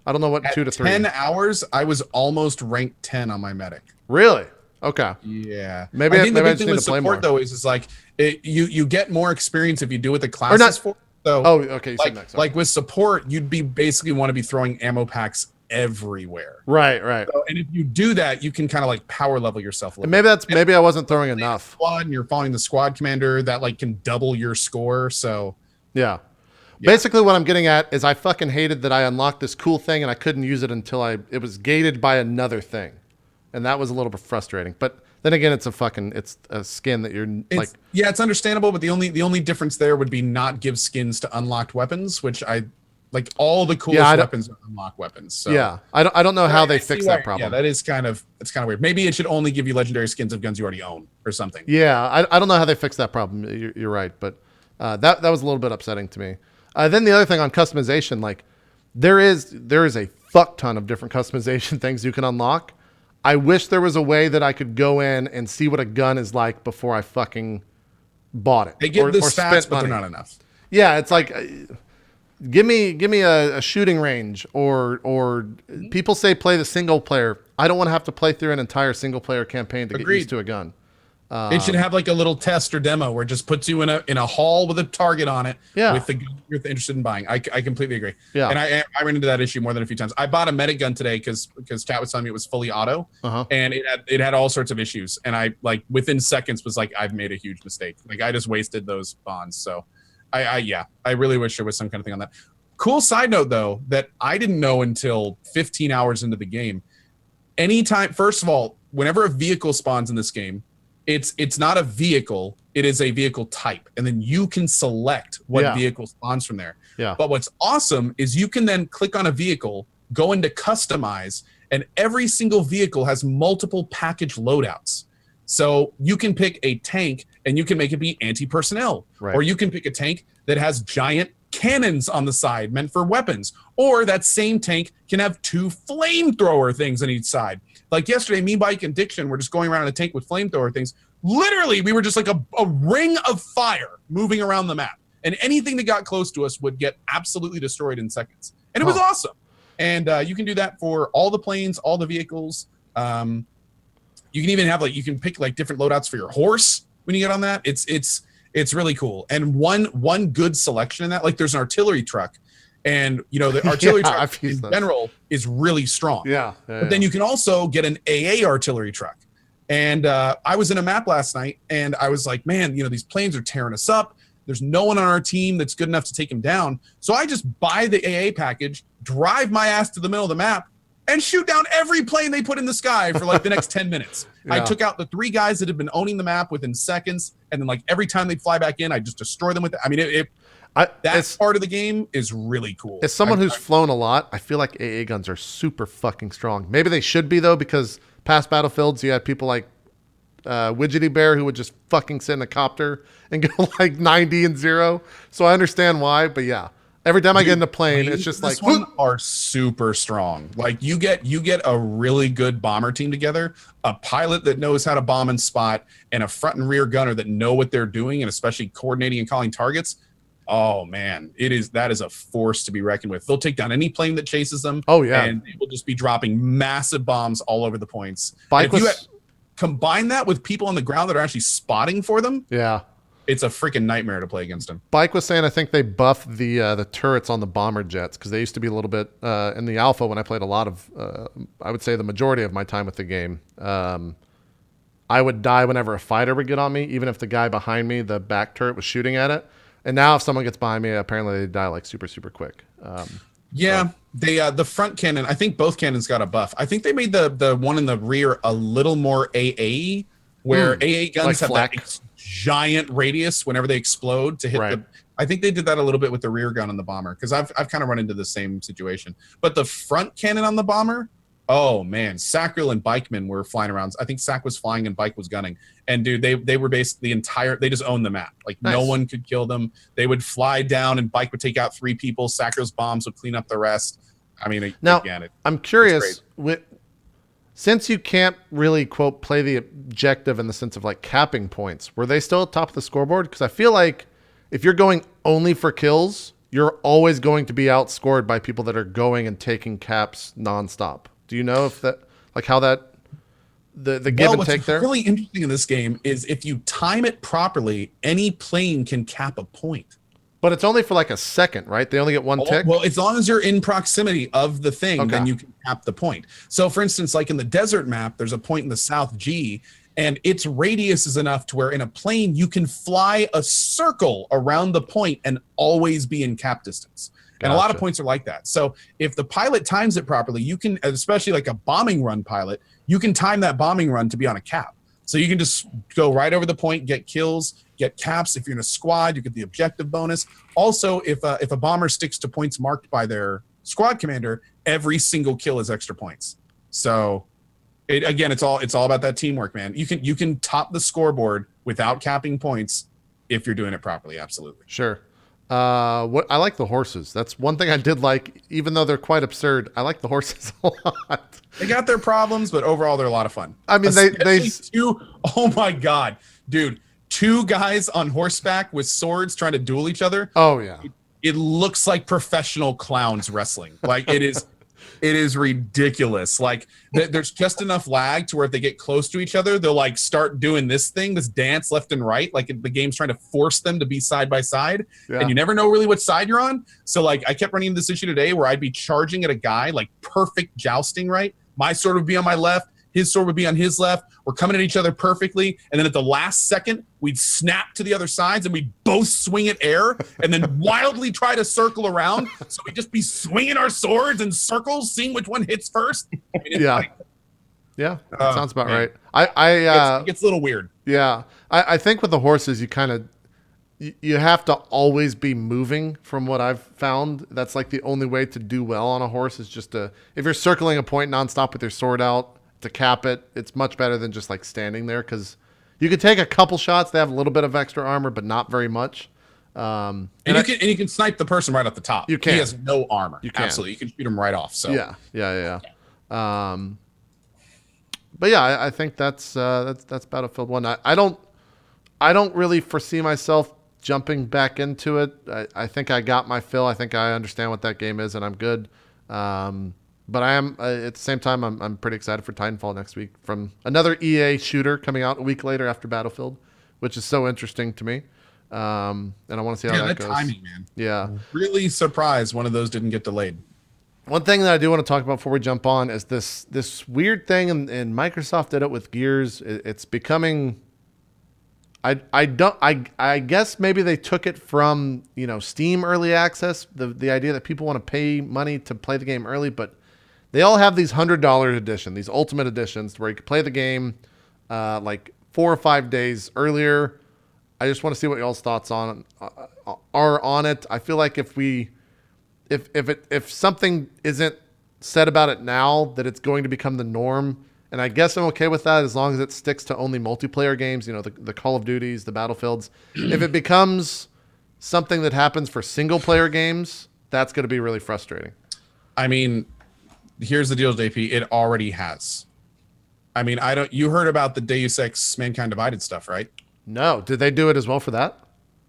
A: I don't know what
C: At
A: 2 to 3.
C: 10 hours, I was almost ranked 10 on my medic.
A: Really? Okay.
C: Yeah.
A: Maybe
C: I think
A: maybe
C: the
A: I
C: big
A: just
C: thing
A: need
C: with
A: to play more.
C: support though is like you get more experience if you do what the class is for. So,
A: oh, okay. You said next.
C: Like with support, you'd be basically want to be throwing ammo packs everywhere.
A: Right.
C: So, and if you do that, you can kind of like power level yourself a little
A: And
C: bit.
A: maybe I wasn't throwing enough.
C: Squad, and you're following the squad commander that like can double your score. So
A: yeah. Basically, what I'm getting at is I fucking hated that I unlocked this cool thing and I couldn't use it until it was gated by another thing, and that was a little bit frustrating. But then again, it's a skin that
C: it's understandable, but the only difference there would be not give skins to unlocked weapons, which I like. All the coolest weapons are unlocked weapons. So
A: yeah, I don't know how they fix that problem.
C: Yeah, it's kind of weird. Maybe it should only give you legendary skins of guns you already own or something.
A: Yeah, I don't know how they fix that problem. You're right, but that was a little bit upsetting to me. Then the other thing on customization, like there is a fuck ton of different customization things you can unlock. I wish there was a way that I could go in and see what a gun is like before I fucking bought it.
C: They give the stats, but they're not enough.
A: Yeah, it's like give me a shooting range or people say play the single player. I don't want to have to play through an entire single player campaign to get used to a gun.
C: It should have like a little test or demo where it just puts you in a hall with a target on it with the gun you're interested in buying. I completely agree.
A: Yeah.
C: And I ran into that issue more than a few times. I bought a medic gun today because chat was telling me it was fully auto and it had all sorts of issues. And I like within seconds was like, I've made a huge mistake. Like I just wasted those bonds. So I really wish there was some kind of thing on that. Cool side note though, that I didn't know until 15 hours into the game. Anytime, first of all, whenever a vehicle spawns in this game, it's not a vehicle, it is a vehicle type, and then you can select what vehicle spawns from there.
A: Yeah.
C: But what's awesome is you can then click on a vehicle, go into customize, and every single vehicle has multiple package loadouts. So you can pick a tank and you can make it be anti-personnel, or you can pick a tank that has giant cannons on the side meant for weapons, or that same tank can have 2 flamethrower things on each side. Like yesterday, me, Bike, and Diction were just going around in a tank with flamethrower things. Literally, we were just like a ring of fire moving around the map. And anything that got close to us would get absolutely destroyed in seconds. And it was awesome. And you can do that for all the planes, all the vehicles. You can even have you can pick different loadouts for your horse when you get on that. It's really cool. And one good selection in that, there's an artillery truck. And the artillery truck in general is really strong.
A: Yeah.
C: But then you can also get an AA artillery truck. And I was in a map last night, and I was like, man, these planes are tearing us up. There's no one on our team that's good enough to take him down. So I just buy the AA package, drive my ass to the middle of the map, and shoot down every plane they put in the sky for like the next 10 minutes.
A: Yeah.
C: I took out the 3 guys that had been owning the map within seconds, and then like every time they'd fly back in, I just destroy them with it. I mean, that part of the game is really cool.
A: As someone who's flown a lot, I feel like AA guns are super fucking strong. Maybe they should be, though, because past battlefields, you had people like Widgety Bear who would just fucking sit in a copter and go like 90 and 0. So I understand why, but yeah. Every time I get in a plane, it's just like
C: are super strong. Like you get a really good bomber team together, a pilot that knows how to bomb and spot, and a front and rear gunner that know what they're doing, and especially coordinating and calling targets. Oh man, that is a force to be reckoned with. They'll take down any plane that chases them.
A: Oh yeah,
C: and they will just be dropping massive bombs all over the points. Combine that with people on the ground that are actually spotting for them.
A: Yeah.
C: It's a freaking nightmare to play against them.
A: Bike was saying I think they buffed the turrets on the bomber jets because they used to be a little bit in the alpha when I played a lot of I would say the majority of my time with the game. I would die whenever a fighter would get on me, even if the guy behind me, the back turret, was shooting at it. And now if someone gets behind me, apparently they die like super, super quick.
C: The front cannon, I think both cannons got a buff. I think they made the one in the rear a little more AA, where AA guns have that giant radius whenever they explode to hit I think they did that a little bit with the rear gun on the bomber, because I've kind of run into the same situation. But the front cannon on the bomber, oh man, Sacril and Bikeman were flying around. I think Sac was flying and Bike was gunning. And dude, they were based they just owned the map. Like no one could kill them. They would fly down and Bike would take out 3 people. Sacril's bombs would clean up the rest. I mean,
A: now, I'm curious, since you can't really, quote, play the objective in the sense of like capping points, were they still at top of the scoreboard? Because I feel like if you're going only for kills, you're always going to be outscored by people that are going and taking caps nonstop. Do you know if that, like how that, the give and take there?
C: What's really interesting in this game is if you time it properly, any plane can cap a point.
A: But it's only for like a second, right? They only get 1 tick?
C: Well, as long as you're in proximity of the thing, then you can cap the point. So, for instance, like in the desert map, there's a point in the South G, and its radius is enough to where in a plane, you can fly a circle around the point and always be in cap distance. Gotcha. And a lot of points are like that. So if the pilot times it properly, you can, especially like a bombing run pilot, you can time that bombing run to be on a cap. So you can just go right over the point, get kills, get caps. If you're in a squad, you get the objective bonus. Also, if a bomber sticks to points marked by their squad commander, every single kill is extra points. So it's all about that teamwork, man. You can top the scoreboard without capping points if you're doing it properly. Absolutely.
A: Sure. What I like the horses. That's one thing I did like, even though they're quite absurd. I like the horses a lot.
C: They got their problems, but overall they're a lot of fun.
A: I mean,
C: oh my God, dude, 2 guys on horseback with swords trying to duel each other.
A: Oh yeah.
C: It looks like professional clowns wrestling. Like it is. It is ridiculous. Like there's just enough lag to where if they get close to each other, they'll like start doing this dance left and right. Like the game's trying to force them to be side by side, and you never know really what side you're on. So like I kept running into this issue today where I'd be charging at a guy, like perfect jousting, right? My sword would be on my left, his sword would be on his left. We're coming at each other perfectly, and then at the last second, we'd snap to the other sides, and we'd both swing at air, and then wildly try to circle around. So we'd just be swinging our swords in circles, seeing which one hits first. I mean,
A: that sounds about right.
C: It gets a little weird.
A: Yeah, I think with the horses, you have to always be moving. From what I've found, that's like the only way to do well on a horse is just if you're circling a point nonstop with your sword out to cap it, it's much better than just like standing there, because you could take a couple shots. They have a little bit of extra armor, but not very much.
C: And you can snipe the person right off the top.
A: You can.
C: He has no armor.
A: You can.
C: Absolutely, you can shoot him right off. So
A: yeah. But yeah, I think that's Battlefield 1. I don't really foresee myself jumping back into it. I think I got my fill. I think I understand what that game is, and I'm good. But I am at the same time, I'm pretty excited for Titanfall next week, from another EA shooter coming out a week later after Battlefield, which is so interesting to me. And I want to see how that goes.
C: Timing, man.
A: Yeah.
C: Really surprised one of those didn't get delayed.
A: One thing that I do want to talk about before we jump on is this weird thing, and Microsoft did it with Gears. It's becoming. I guess maybe they took it from Steam early access, the idea that people want to pay money to play the game early, but they all have these $100 edition, these ultimate editions where you can play the game like 4 or 5 days earlier. I just want to see what y'all's thoughts are on it. I feel like if something isn't said about it now, that it's going to become the norm. And I guess I'm okay with that as long as it sticks to only multiplayer games, the Call of Duties, the Battlefields. If it becomes something that happens for single player games, that's going to be really frustrating.
C: I mean, here's the deal, JP. It already has. I mean, you heard about the Deus Ex Mankind Divided stuff, right?
A: No. Did they do it as well for that?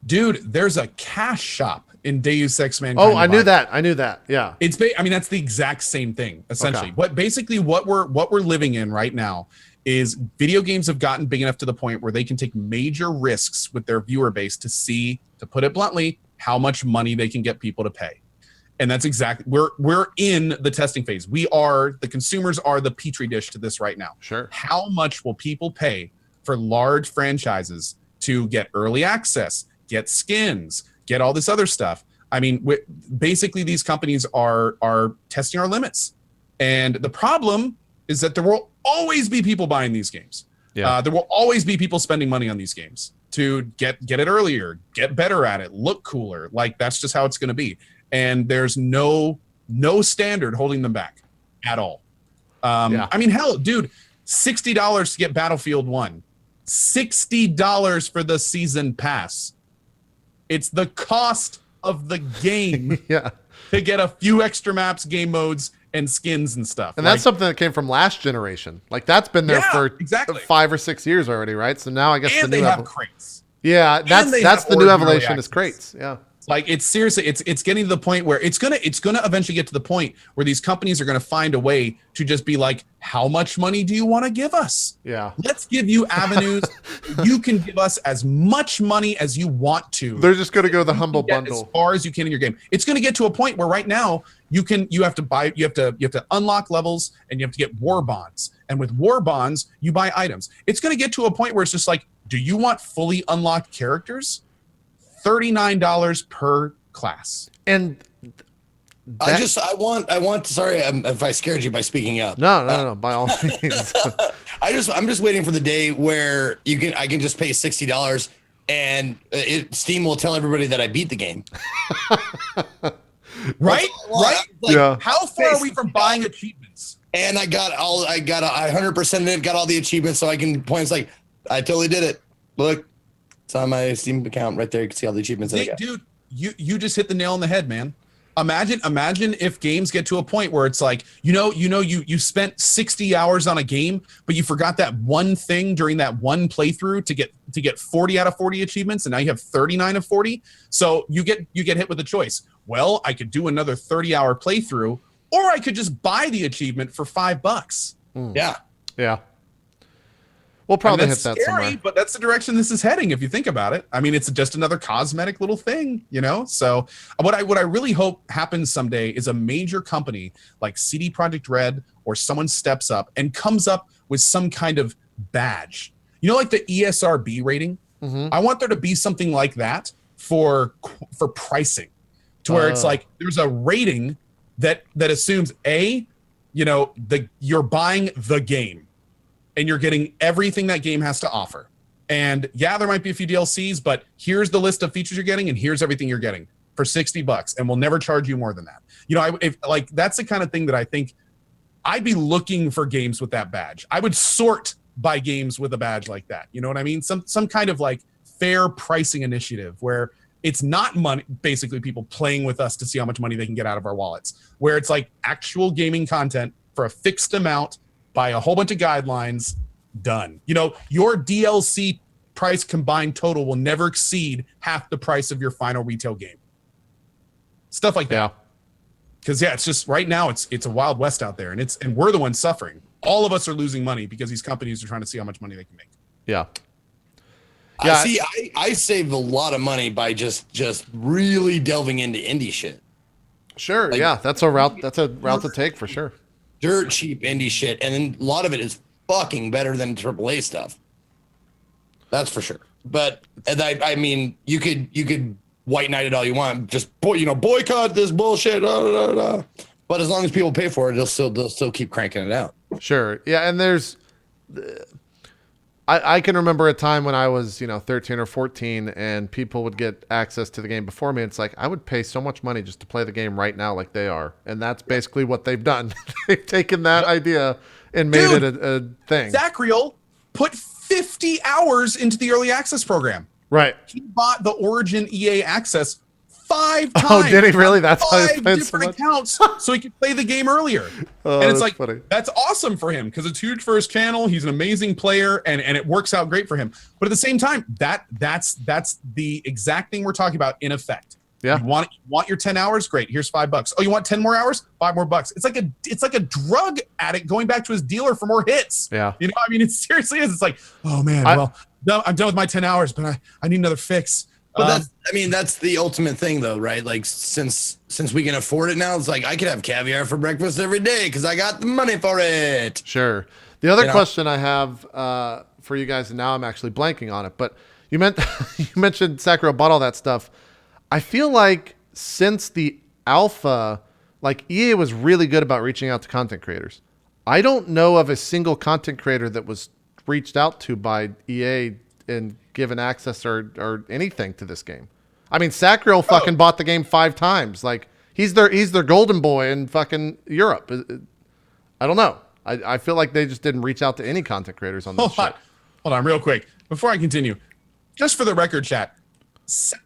C: Dude, there's a cash shop in Deus Ex Mankind
A: Divided. I knew that. Yeah.
C: I mean, that's the exact same thing, essentially.
A: Okay.
C: But basically what we're living in right now is video games have gotten big enough to the point where they can take major risks with their viewer base to see, to put it bluntly, how much money they can get people to pay. And that's exactly, we're in the testing phase. The consumers are the petri dish to this right now.
A: Sure.
C: How much will people pay for large franchises to get early access, get skins, get all this other stuff? I mean, basically these companies are testing our limits. And the problem is that there will always be people buying these games.
A: Yeah.
C: There will always be people spending money on these games to get it earlier, get better at it, look cooler. Like, that's just how it's going to be. And there's no standard holding them back at all. I mean, hell, dude, $60 to get Battlefield 1. $60 for the season pass. It's the cost of the game to get a few extra maps, game modes, and skins and stuff.
A: And that's something that came from last generation. Like, that's been there for
C: exactly
A: 5 or 6 years already, right? So now I guess
C: and
A: the new
C: they have crates.
A: Yeah, that's the new evolution is crates. Yeah.
C: Like, it's seriously, it's getting to the point where it's gonna eventually get to the point where these companies are gonna find a way to just be like, how much money do you want to give us?
A: Yeah.
C: Let's give you avenues. You can give us as much money as you want to.
A: They're just gonna go the humble bundle
C: as far as you can in your game. It's gonna get to a point where right now you have to unlock levels, and you have to get war bonds. And with war bonds, you buy items. It's gonna get to a point where it's just like, do you want fully unlocked characters? $39 per class.
A: And
B: I want. Sorry, if I scared you by speaking up.
A: No. By all means.
B: I'm just waiting for the day where I can just pay $60 and Steam will tell everybody that I beat the game.
C: Right? Right? Like,
A: yeah.
C: How far are we from buying achievements?
B: And I got 100% in it, got all the achievements, so I can point. It's like, I totally did it. Look. It's on my Steam account right there. You can see all the achievements that I got.
C: Dude, you just hit the nail on the head, man. Imagine if games get to a point where it's like, you spent 60 hours on a game, but you forgot that one thing during that one playthrough to get 40 out of 40 achievements, and now you have 39 of 40. So you get hit with a choice. Well, I could do another 30-hour playthrough, or I could just buy the achievement for $5.
B: Yeah.
A: Yeah. We'll probably hit that
C: scary,
A: somewhere.
C: But that's the direction this is heading, if you think about it. I mean, it's just another cosmetic little thing, So what I really hope happens someday is a major company like CD Projekt Red or someone steps up and comes up with some kind of badge. Like the ESRB rating?
A: Mm-hmm.
C: I want there to be something like that for pricing, to where it's like there's a rating that assumes you're buying the game. And you're getting everything that game has to offer. And yeah, there might be a few DLCs, but here's the list of features you're getting, and here's everything you're getting for $60, and we'll never charge you more than that. That's the kind of thing that I think I'd be looking for games with that badge. I would sort by games with a badge like that. You know what I mean? Some kind of like fair pricing initiative where it's not money, basically people playing with us to see how much money they can get out of our wallets, where it's like actual gaming content for a fixed amount, by a whole bunch of guidelines, done. Your DLC price combined total will never exceed half the price of your final retail game. Stuff like that. Because it's just right now it's a wild west out there, and we're the ones suffering. All of us are losing money because these companies are trying to see how much money they can make.
A: Yeah.
B: I saved a lot of money by just really delving into indie shit.
A: Sure.
B: Like,
A: Yeah. That's a route to take for sure.
B: Dirt cheap indie shit. And then a lot of it is fucking better than AAA stuff. That's for sure. But I mean, you could white knight it all you want. Just boycott this bullshit. But as long as people pay for it, they'll still keep cranking it out.
A: Sure. Yeah. And there's, I can remember a time when I was 13 or 14, and people would get access to the game before me. It's like I would pay so much money just to play the game right now, like they are, and that's basically what they've done. They've taken that idea and made it a thing.
C: Zachriel put 50 hours into the early access program.
A: Right.
C: He bought the Origin EA access 5 times.
A: Oh, did he really? That's how he
C: 5
A: played
C: different
A: so much?
C: accounts so he could play the game earlier.
A: Oh,
C: and it's
A: that's
C: like,
A: funny.
C: that's awesome for him because it's huge for his channel. He's an amazing player and it works out great for him. But at the same time, that's the exact thing we're talking about in effect.
A: Yeah.
C: You want your 10 hours? Great. Here's $5. Oh, you want 10 more hours? $5 more. It's like a drug addict going back to his dealer for more hits.
A: Yeah.
C: I mean, it seriously is. It's like, oh man, I'm done with my 10 hours, but I need another fix.
B: But that's the ultimate thing though, right? Like since we can afford it now, it's like I could have caviar for breakfast every day because I got the money for it.
A: Sure. The other question I have for you guys, and now I'm actually blanking on it, but you mentioned Sakura bought all that stuff. I feel like since the alpha, like EA was really good about reaching out to content creators. I don't know of a single content creator that was reached out to by EA and given access or anything to this game. I mean, Sacriel fucking bought the game 5 times. Like he's their golden boy in fucking Europe. I don't know. I feel like they just didn't reach out to any content creators on this shit.
C: Hold on real quick. Before I continue, just for the record, chat,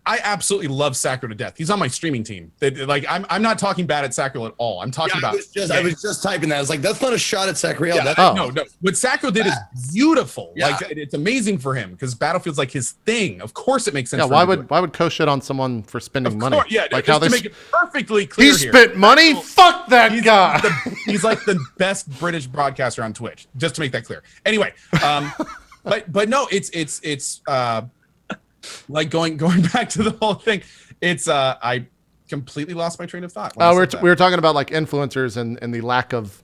C: I absolutely love Sacro to death. He's on my streaming team. I'm not talking bad at Sacro at all. I'm talking about.
B: I was just typing that. I was like, that's not a shot at Sacriel.
C: No. What Sacro did is beautiful. Yeah. Like it's amazing for him because Battlefield's like his thing. Of course, it makes sense.
A: Yeah. Why would Co shit on someone for spending money?
C: Yeah.
A: Like
C: how they make it perfectly clear.
A: He spent money. Fuck that guy.
C: He's like the best British broadcaster on Twitch. Just to make that clear. Anyway, but no, it's like going back to the whole thing, it's I completely lost my train of thought.
A: We were talking about like influencers and the lack of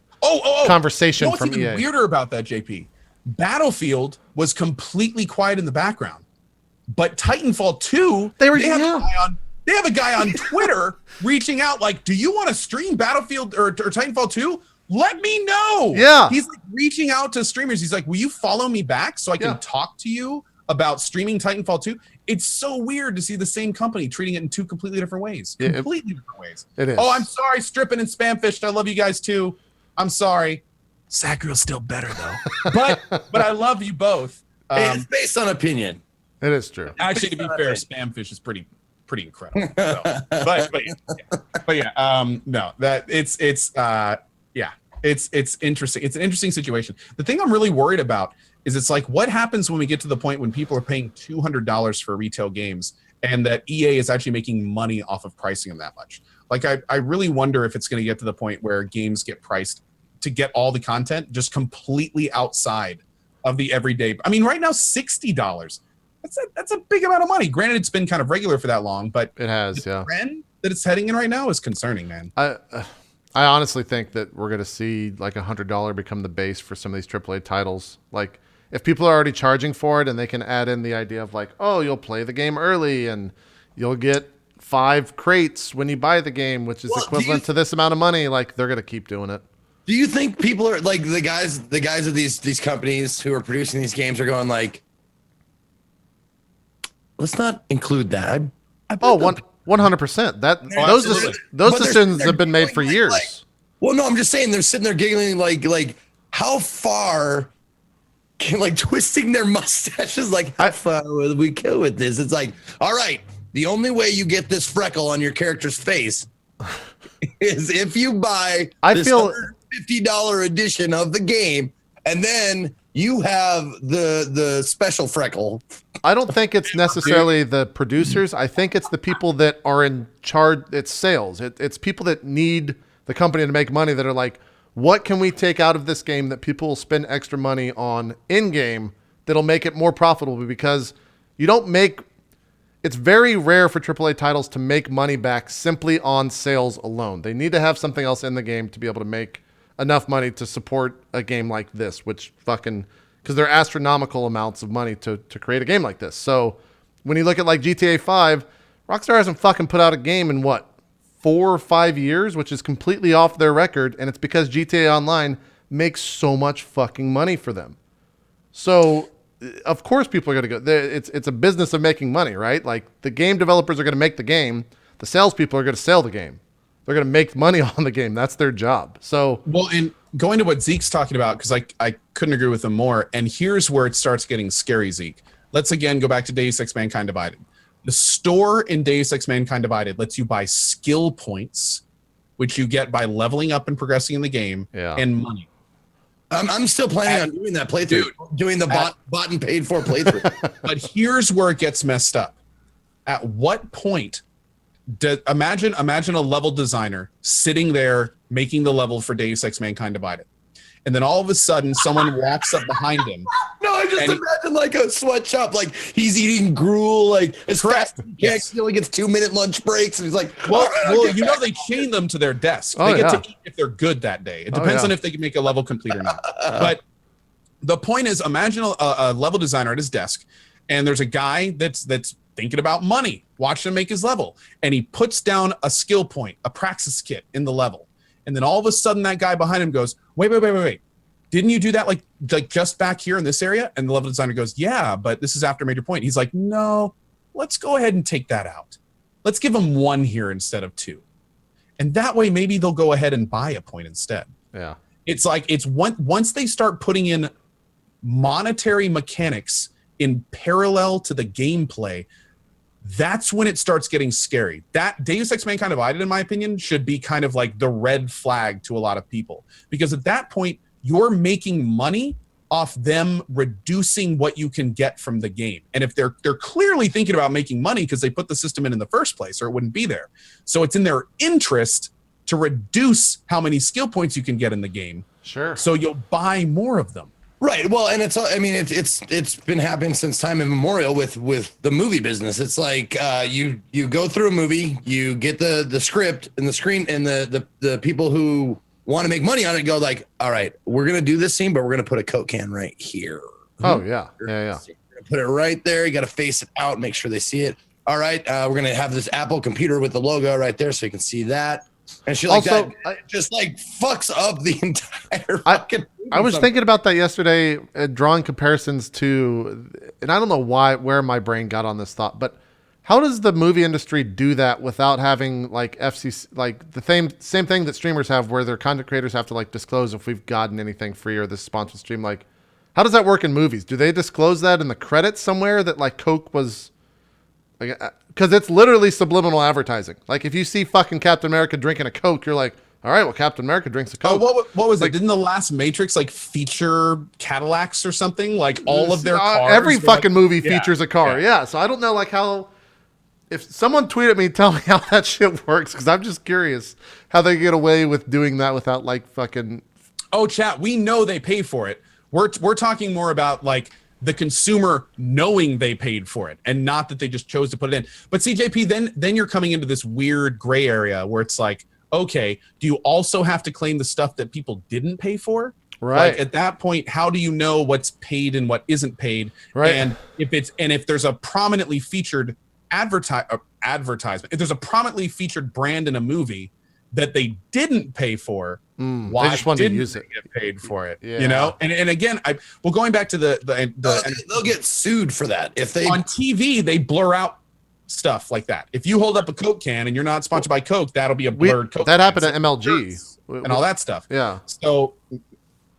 A: conversation from EA.
C: What's even weirder about that, JP? Battlefield was completely quiet in the background, but Titanfall 2, they have a guy on Twitter reaching out like, "Do you want to stream Battlefield or Titanfall 2? Let me know."
A: Yeah,
C: he's like reaching out to streamers. He's like, "Will you follow me back so I can talk to you about streaming Titanfall 2? It's so weird to see the same company treating it in 2 completely different ways. Completely different ways.
A: It is.
C: Oh, I'm sorry, Stripping and Spamfished. I love you guys too. I'm sorry. Sacriel's still better though. but I love you both.
B: It's based on opinion.
A: It is true.
C: Actually, to be fair, Spamfish is pretty incredible. So, but yeah, no, that it's interesting. It's an interesting situation. The thing I'm really worried about is it's like, what happens when we get to the point when people are paying $200 for retail games and that EA is actually making money off of pricing them that much? Like, I really wonder if it's going to get to the point where games get priced to get all the content just completely outside of the everyday. I mean, right now, $60. That's a big amount of money. Granted, it's been kind of regular for that long, but
A: it has,
C: the trend that it's heading in right now is concerning, man.
A: I honestly think that we're going to see like $100 become the base for some of these AAA titles. Like, if people are already charging for it and they can add in the idea of like, oh, you'll play the game early and you'll get 5 crates when you buy the game, which is equivalent to this amount of money, like they're going to keep doing it.
B: Do you think people are like the guys of these companies who are producing these games are going like, let's not include that?
A: 100%. Those decisions have been made for years.
B: Well, no, I'm just saying they're sitting there giggling like how far can like twisting their mustaches like how far will we go with this? It's like, all right, the only way you get this freckle on your character's face is if you buy this $150 edition of the game, and then you have the special freckle.
A: I don't think it's necessarily the producers. I think it's the people that are in charge. It's sales. It's people that need the company to make money that are like, what can we take out of this game that people will spend extra money on in-game that'll make it more profitable? Because you don't make... it's very rare for AAA titles to make money back simply on sales alone. They need to have something else in the game to be able to make enough money to support a game like this, which fucking, because they're astronomical amounts of money to create a game like this. So when you look at like GTA 5, Rockstar hasn't fucking put out a game in what, 4 or 5 years, which is completely off their record. And it's because GTA Online makes so much fucking money for them. So of course people are going to go. It's a business of making money, right? Like the game developers are going to make the game. The salespeople are going to sell the game. They're going to make money on the game. That's their job. So,
C: well, and going to what Zeke's talking about, because I couldn't agree with him more. And here's where it starts getting scary, Zeke. Let's again go back to Deus Ex Mankind Divided. The store in Deus Ex Mankind Divided lets you buy skill points, which you get by leveling up and progressing in the game, and money.
B: I'm still planning on doing that playthrough, doing the bought and paid for playthrough.
C: But here's where it gets messed up. At what point? Imagine a level designer sitting there making the level for Deus Ex Mankind Divided, and then all of a sudden someone walks up behind him.
B: No, I just imagine like a sweatshop, like he's eating gruel, like as fast as he can. He only gets 2-minute lunch breaks, and he's like,
C: well, you know, they chain them to their desk. They get to eat if they're good that day. It depends on if they can make a level complete or not. But the point is, imagine a level designer at his desk, and there's a guy that's thinking about money, watching him make his level, and he puts down a skill point, a praxis kit in the level, and then all of a sudden that guy behind him goes, wait, didn't you do that like just back here in this area? And the level designer goes, yeah, but this is after a major point. He's like, no, let's go ahead and take that out. Let's give them 1 here instead of 2, and that way maybe they'll go ahead and buy a point instead.
A: Yeah,
C: it's like once they start putting in monetary mechanics in parallel to the gameplay, that's when it starts getting scary. That Deus Ex Mankind Divided, in my opinion, should be kind of like the red flag to a lot of people, because at that point you're making money off them reducing what you can get from the game. And if they're clearly thinking about making money because they put the system in the first place, or it wouldn't be there. So it's in their interest to reduce how many skill points you can get in the game.
A: Sure.
C: So you'll buy more of them.
B: Right. Well, and it's been happening since time immemorial with the movie business. It's like you go through a movie, you get the script and the screen, and the people who want to make money on it go like, all right, we're gonna do this scene, but we're gonna put a Coke can right here.
A: Oh yeah.
B: We're gonna put it right there. You got to face it out, make sure they see it. All right, we're gonna have this Apple computer with the logo right there, so you can see that. And shit like
A: also,
B: that just like fucks up the entire fucking.
A: I was thinking about that yesterday, drawing comparisons to, and I don't know where my brain got on this thought, but how does the movie industry do that without having like FCC, like the same thing that streamers have, where their content creators have to like disclose if we've gotten anything free or this sponsored stream? Like, how does that work in movies? Do they disclose that in the credits somewhere that like Coke was? Like, because it's literally subliminal advertising. Like if you see fucking Captain America drinking a Coke, you're like, all right, well, Captain America drinks a Coke.
C: Oh, what was it? Didn't the last Matrix like feature Cadillacs or something? Like all of their cars.
A: Every fucking movie features a car. Yeah. So I don't know like how. If someone tweeted me, tell me how that shit works, because I'm just curious how they get away with doing that without like fucking.
C: Oh, chat. We know they pay for it. We're talking more about like the consumer knowing they paid for it, and not that they just chose to put it in. But CJP, then you're coming into this weird gray area where it's like, okay, do you also have to claim the stuff that people didn't pay for?
A: Right.
C: Like at that point, how do you know what's paid and what isn't paid?
A: Right.
C: And if there's a prominently featured advertisement, if there's a prominently featured brand in a movie that they didn't pay for, why
A: they just wanted
C: didn't
A: to use
C: they
A: it.
C: get paid for it?
A: Yeah.
C: You know, and again, going back to
B: They'll get sued for that if they
C: on TV they blur out stuff like that. If you hold up a Coke can and you're not sponsored by Coke, that'll be a blurred Coke.
A: That happened at MLG
C: and all that stuff.
A: Yeah.
C: So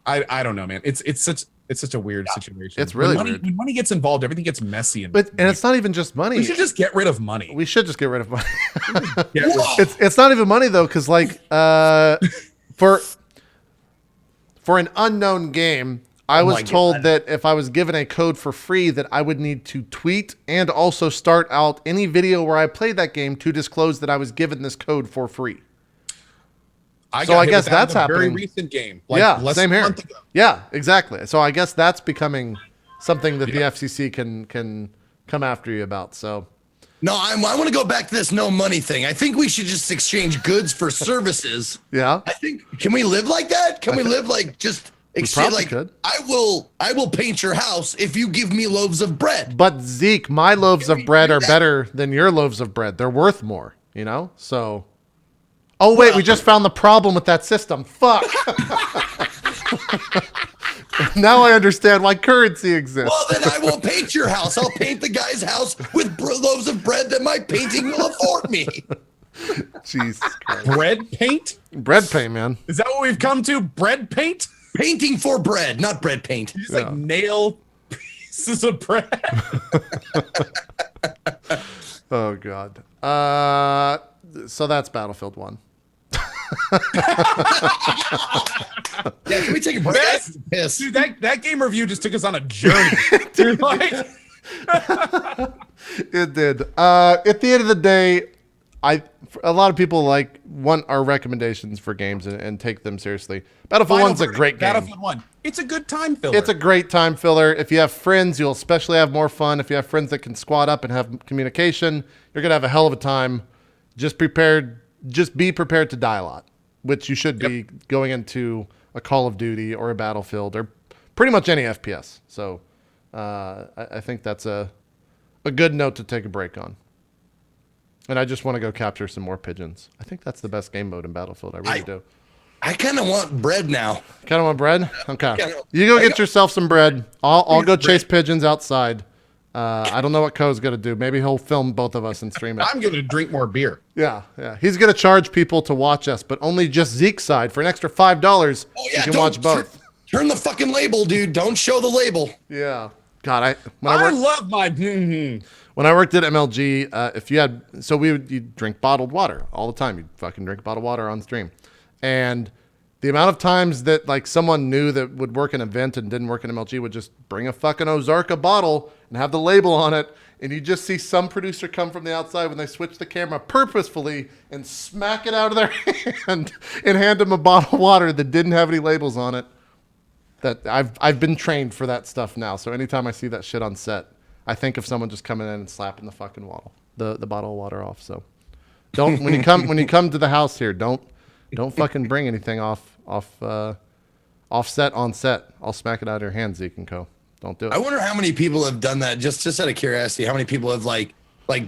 C: I don't know, man. It's such a weird situation.
A: It's really
C: when
A: weird.
C: When money gets involved, everything gets messy.
A: And it's not even just money.
C: We should just get rid of money.
A: We should just get rid of money.
C: Get rid-
A: It's not even money though, because like for an unknown game, I was told that if I was given a code for free, that I would need to tweet and also start out any video where I played that game to disclose that I was given this code for free.
C: I
A: guess that's happening.
C: Very recent game.
A: Less same here. Yeah, exactly. So I guess that's becoming something that the FCC can come after you about. So
B: No, I want to go back to this no money thing. I think we should just exchange goods for services.
A: Yeah.
B: I think, can we live like that? Can we live like just exchange? Like,
A: could.
B: I will paint your house if you give me loaves of bread.
A: But Zeke, my loaves of bread are better than your loaves of bread. They're worth more, you know? So. Oh, wait, we just found the problem with that system. Fuck. Now I understand why currency exists.
B: Well, then I will paint your house. I'll paint the guy's house with loaves of bread that my painting will afford me.
A: Jesus Christ.
C: Bread paint?
A: Bread paint, man.
C: Is that what we've come to? Bread paint?
B: Painting for bread, not bread paint.
C: You just like nail pieces of bread.
A: Oh, God. So that's Battlefield 1.
B: Yeah, can we take a break? Yes.
C: Dude, that game review just took us on a journey. Dude, like,
A: It did. At the end of the day, a lot of people want our recommendations for games and take them seriously. Battlefield 1's a great game.
C: Battlefield 1. It's a good time filler.
A: It's a great time filler. If you have friends, you'll especially have more fun. If you have friends that can squad up and have communication, you're gonna have a hell of a time. Just be prepared to die a lot, which you should be going into a Call of Duty or a Battlefield or pretty much any FPS. So I think that's a good note to take a break on. And I just want to go capture some more pigeons. I think that's the best game mode in Battlefield. I really do.
B: I kind of want bread now.
A: Kind of want bread? Okay. You go get yourself some bread. I'll go chase pigeons outside. I don't know what Co's going to do. Maybe he'll film both of us and stream it.
C: I'm going to drink more beer.
A: Yeah. He's going to charge people to watch us, but only just Zeke's side. For an extra $5, you can watch both.
B: Turn the fucking label, dude. Don't show the label.
A: Yeah. God,
C: love my...
A: When I worked at MLG, you'd drink bottled water all the time. You'd fucking drink bottled water on stream. And the amount of times that someone new that would work an event and didn't work in MLG would just bring a fucking Ozarka bottle and have the label on it, and you just see some producer come from the outside when they switch the camera purposefully and smack it out of their hand and hand them a bottle of water that didn't have any labels on it. That I've been trained for that stuff now, so anytime I see that shit on set, I think of someone just coming in and slapping the fucking the bottle of water off. So don't when you come to the house here, don't fucking bring anything off set on set. I'll smack it out of your hand, Zeke and Co. Don't do it.
B: I wonder how many people have done that. Just out of curiosity, how many people have like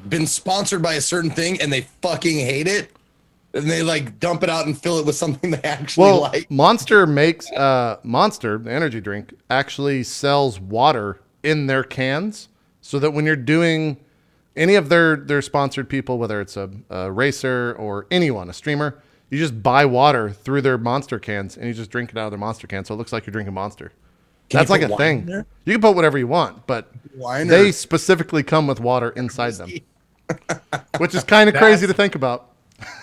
B: been sponsored by a certain thing and they fucking hate it, and they dump it out and fill it with something they actually like.
A: Monster makes Monster, the energy drink, actually sells water in their cans, so that when you're doing any of their sponsored people, whether it's a racer or anyone, a streamer, you just buy water through their Monster cans and you just drink it out of their Monster can, so it looks like you're drinking Monster. That's like a thing. You can put whatever you want, but they specifically come with water inside them, which is kind of crazy to think about.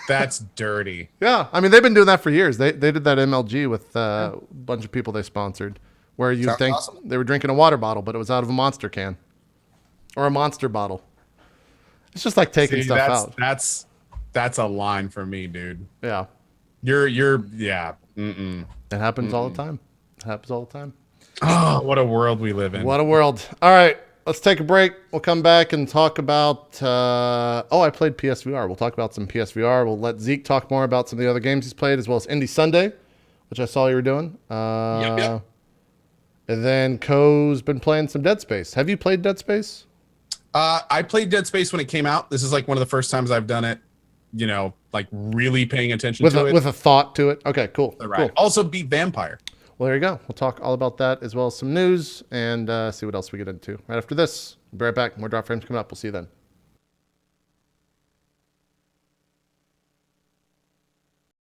C: That's dirty.
A: Yeah, I mean they've been doing that for years. They did that MLG with a bunch of people they sponsored, where you'd think they were drinking a water bottle, but it was out of a Monster can or a Monster bottle. It's just like taking stuff out.
C: That's a line for me, dude.
A: Yeah,
C: you're yeah.
A: It happens all the time. It happens all the time.
C: Oh, what a world we live in.
A: What a world. All right, let's take a break. We'll come back and talk about... I played PSVR. We'll talk about some PSVR. We'll let Zeke talk more about some of the other games he's played, as well as Indie Sunday, which I saw you were doing.
B: Yep.
A: And then Co's been playing some Dead Space. Have you played Dead Space?
C: I played Dead Space when it came out. This is one of the first times I've done it, really paying attention to it.
A: With a thought to it? Okay, cool.
C: Right.
A: Cool.
C: Also beat Vampire.
A: Well, there you go. We'll talk all about that, as well as some news, and see what else we get into right after this. We'll be right back. More Drop Frames coming up. We'll see you then.